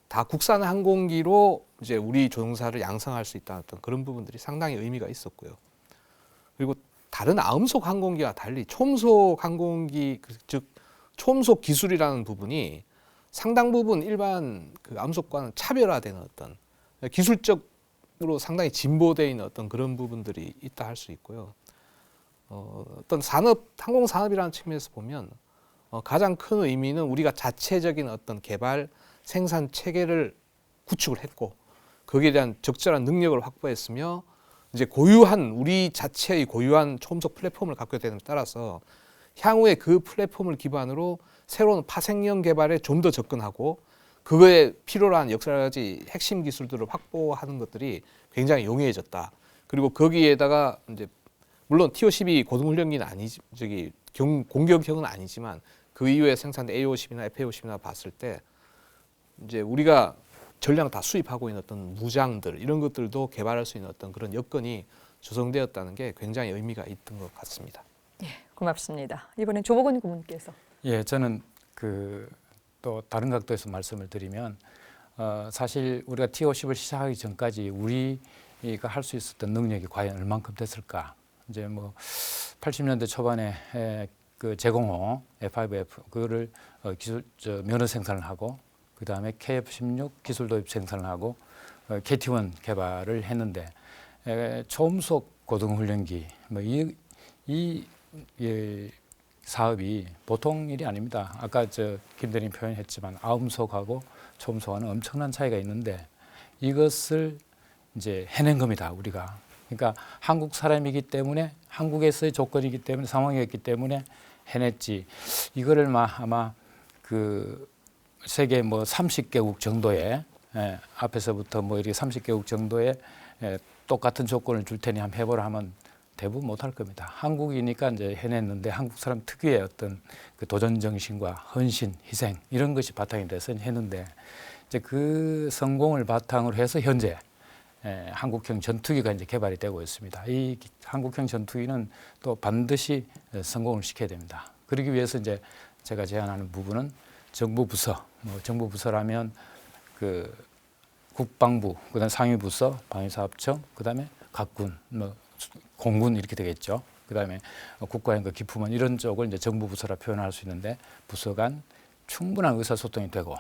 다 국산 항공기로 이제 우리 조종사를 양성할 수 있다는 어떤 그런 부분들이 상당히 의미가 있었고요. 그리고 다른 아음속 항공기와 달리 초음속 항공기, 즉 초음속 기술이라는 부분이 상당 부분 일반 그 암속과는 차별화되는 어떤 기술적으로 상당히 진보되어 있는 어떤 그런 부분들이 있다 할 수 있고요. 어떤 산업, 항공 산업이라는 측면에서 보면 가장 큰 의미는 우리가 자체적인 어떤 개발, 생산 체계를 구축을 했고 거기에 대한 적절한 능력을 확보했으며 이제 고유한 우리 자체의 고유한 초음속 플랫폼을 갖게 되는 데 따라서 향후에 그 플랫폼을 기반으로 새로운 파생형 개발에 좀 더 접근하고 그거에 필요로 한 여러 가지 핵심 기술들을 확보하는 것들이 굉장히 용이해졌다. 그리고 거기에다가 이제 물론 T-50이 고등훈련기는 아니지, 공격형은 아니지만 그 이후에 생산된 A-50이나 F-50이나 봤을 때 이제 우리가 전량 다 수입하고 있는 어떤 무장들 이런 것들도 개발할 수 있는 어떤 그런 여건이 조성되었다는 게 굉장히 의미가 있던 것 같습니다. 예, 고맙습니다. 이번엔 조복원 고문께서. 예, 저는 또 다른 각도에서 말씀을 드리면 사실 우리가 T-50을 시작하기 전까지 우리가 할 수 있었던 능력이 과연 얼만큼 됐을까? 이제 뭐 80년대 초반에 그 제공호 F5F 그거를 기술 면허 생산을 하고 그 다음에 KF-16 기술 도입 생산을 하고 KT-1 개발을 했는데 초음속 고등훈련기 뭐 이 사업이 보통 일이 아닙니다. 아까 김 대리님 표현했지만 아음속하고 초음속하는 엄청난 차이가 있는데 이것을 이제 해낸 겁니다. 우리가. 그러니까 한국 사람이기 때문에 한국에서의 조건이기 때문에 상황이었기 때문에 해냈지. 이거를 아마 그 세계 뭐 30개국 정도의 앞에서부터 뭐 이렇게 30개국 정도의 똑같은 조건을 줄 테니 한번 해보라 하면 대부분 못할 겁니다. 한국이니까 이제 해냈는데 한국 사람 특유의 어떤 그 도전 정신과 헌신, 희생 이런 것이 바탕이 돼서 했는데 이제 그 성공을 바탕으로 해서 현재 한국형 전투기가 이제 개발이 되고 있습니다. 이 한국형 전투기는 또 반드시 성공을 시켜야 됩니다. 그러기 위해서 이제 제가 제안하는 부분은 정부 부서, 뭐 정부 부서라면 그 국방부, 그다음 상위부서, 방위사업청, 그다음에 각군, 뭐 공군 이렇게 되겠죠. 그다음에 국가연구 기품원 이런 쪽을 이제 정부 부서라 표현할 수 있는데 부서 간 충분한 의사소통이 되고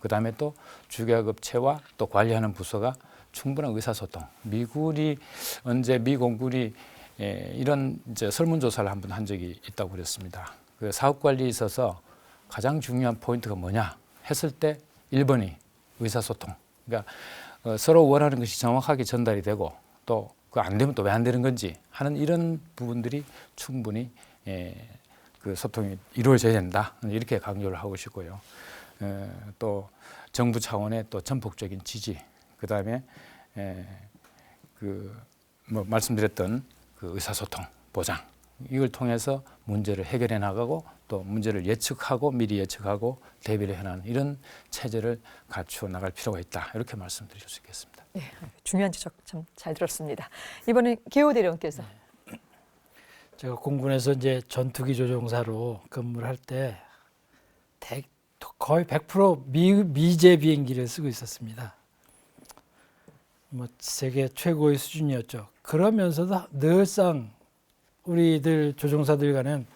그다음에 또 주계약업체와 또 관리하는 부서가 충분한 의사소통. 미군이 언제 미 공군이 이런 이제 설문조사를 한번 한 적이 있다고 그랬습니다. 그 사업 관리에 있어서 가장 중요한 포인트가 뭐냐 했을 때 1번이 의사소통. 그러니까 서로 원하는 것이 정확하게 전달이 되고 또 그 안 되면 또 왜 안 되는 건지 하는 이런 부분들이 충분히 그 소통이 이루어져야 된다. 이렇게 강조를 하고 싶고요. 또 정부 차원의 또 전폭적인 지지, 그 다음에 그 뭐 말씀드렸던 그 의사소통 보장 이걸 통해서 문제를 해결해 나가고 또 문제를 예측하고 미리 예측하고 대비를 해나가는 이런 체제를 갖추어 나갈 필요가 있다. 이렇게 말씀드릴 수 있겠습니다. 네, 중요한 지적 참 잘 들었습니다. 이번엔 개호 대령께서. 제가 공군에서 이제 전투기 조종사로 근무를 할 때 거의 100% 미제 비행기를 쓰고 있었습니다. 뭐 세계 최고의 수준이었죠. 그러면서도 늘상 우리들 조종사들 간엔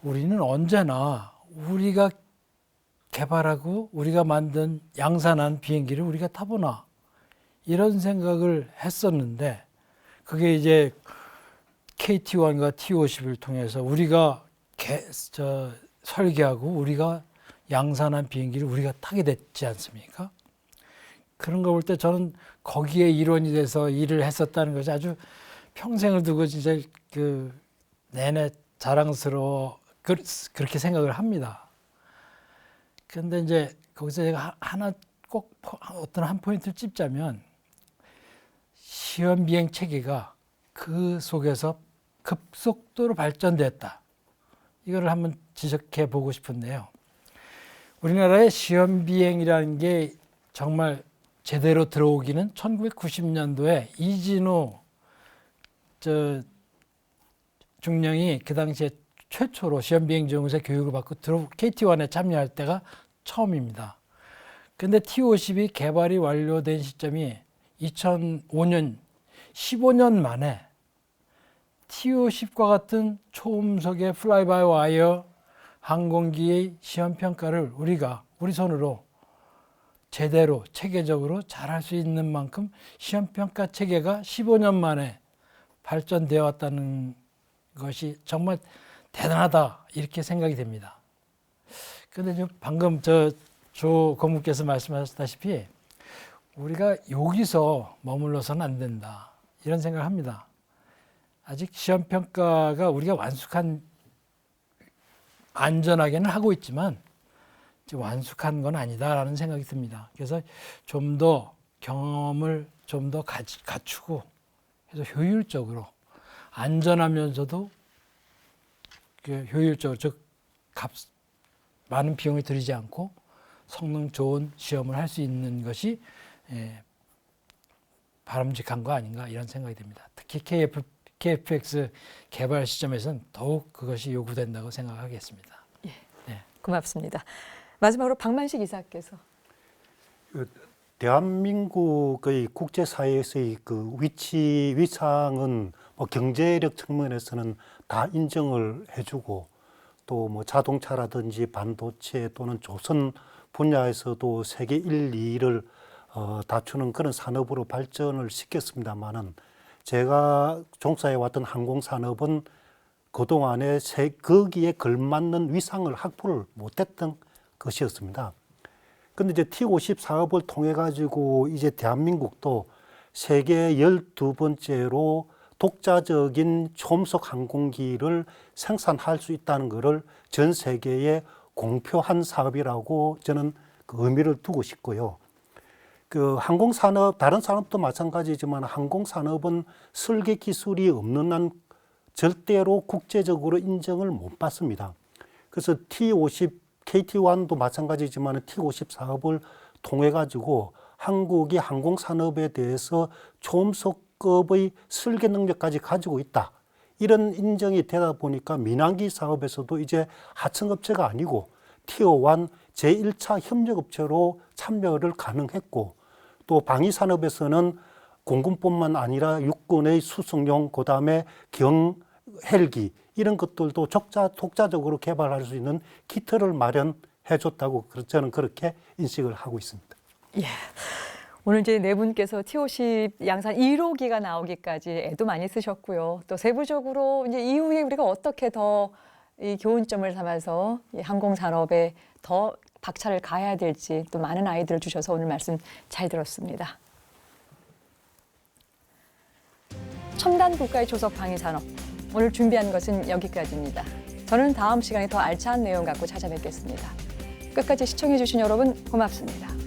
우리는 언제나 우리가 개발하고 우리가 만든 양산한 비행기를 우리가 타보나 이런 생각을 했었는데 그게 이제 KT-1과 T-50을 통해서 우리가 설계하고 우리가 양산한 비행기를 우리가 타게 됐지 않습니까? 그런 거 볼 때 저는 거기에 일원이 돼서 일을 했었다는 것이 아주 평생을 두고 진짜 그 내내 자랑스러워 그렇게 생각을 합니다. 그런데 이제 거기서 제가 하나 꼭 어떤 한 포인트를 찝자면 시험 비행 체계가 그 속에서 급속도로 발전됐다. 이거를 한번 지적해 보고 싶은데요. 우리나라의 시험 비행이라는 게 정말 제대로 들어오기는 1990년도에 이진우 중령이 그 당시에 최초로 시험 비행 지원공사 교육을 받고 KT1에 참여할 때가 처음입니다. 근데 T-50이 개발이 완료된 시점이 2005년, 15년 만에 T-50과 같은 초음속의 플라이바이 와이어 항공기의 시험 평가를 우리 손으로 제대로 체계적으로 잘할 수 있는 만큼 시험 평가 체계가 15년 만에 발전되어 왔다는 것이 정말 대단하다 이렇게 생각이 됩니다. 그런데 방금 조 고문께서 말씀하셨다시피 우리가 여기서 머물러서는 안 된다 이런 생각을 합니다. 아직 시험 평가가 우리가 완숙한 안전하게는 하고 있지만 완숙한 건 아니다라는 생각이 듭니다. 그래서 좀 더 경험을 좀 더 갖추고 해서 효율적으로 안전하면서도 효율적으로 즉 많은 비용을 들이지 않고 성능 좋은 시험을 할 수 있는 것이 바람직한 거 아닌가 이런 생각이 듭니다. 특히 KF-X 개발 시점에서는 더욱 그것이 요구된다고 생각하겠습니다. 예, 네. 고맙습니다. 마지막으로 박만식 이사께서 대한민국의 국제사회에서의 그 위상은 뭐 경제력 측면에서는 다 인정을 해주고 또 뭐 자동차라든지 반도체 또는 조선 분야에서도 세계 1, 2위를 다투는 그런 산업으로 발전을 시켰습니다만은 제가 종사해왔던 항공산업은 그동안에 거기에 걸맞는 위상을 확보를 못했던 것이었습니다. 근데 이제 T-50 사업을 통해 가지고 이제 대한민국도 세계 12번째로 독자적인 초음속 항공기를 생산할 수 있다는 것을 전 세계에 공표한 사업이라고 저는 그 의미를 두고 싶고요. 그 항공산업, 다른 산업도 마찬가지지만 항공산업은 설계 기술이 없는 한 절대로 국제적으로 인정을 못 받습니다. 그래서 T-50, KT-1도 마찬가지지만 T-50 사업을 통해 가지고 한국이 항공산업에 대해서 초음속급의 설계 능력까지 가지고 있다. 이런 인정이 되다 보니까 민항기 사업에서도 이제 하청업체가 아니고 Tier 1 제1차 협력업체로 참여를 가능했고 또 방위산업에서는 공군뿐만 아니라 육군의 수송용 그다음에 헬기 이런 것들도 독자적으로 개발할 수 있는 키트를 마련해 줬다고 저는 그렇게 인식을 하고 있습니다. 예. 오늘 이제 네 분께서 T-50 양산 1호기가 나오기까지 애도 많이 쓰셨고요. 또 세부적으로 이제 이후에 우리가 어떻게 더 이 교훈점을 삼아서 이 항공산업에 더 박차를 가해야 될지 또 많은 아이디어를 주셔서 오늘 말씀 잘 들었습니다. 첨단 국가의 조속 방위산업. 오늘 준비한 것은 여기까지입니다. 저는 다음 시간에 더 알찬 내용 갖고 찾아뵙겠습니다. 끝까지 시청해 주신 여러분 고맙습니다.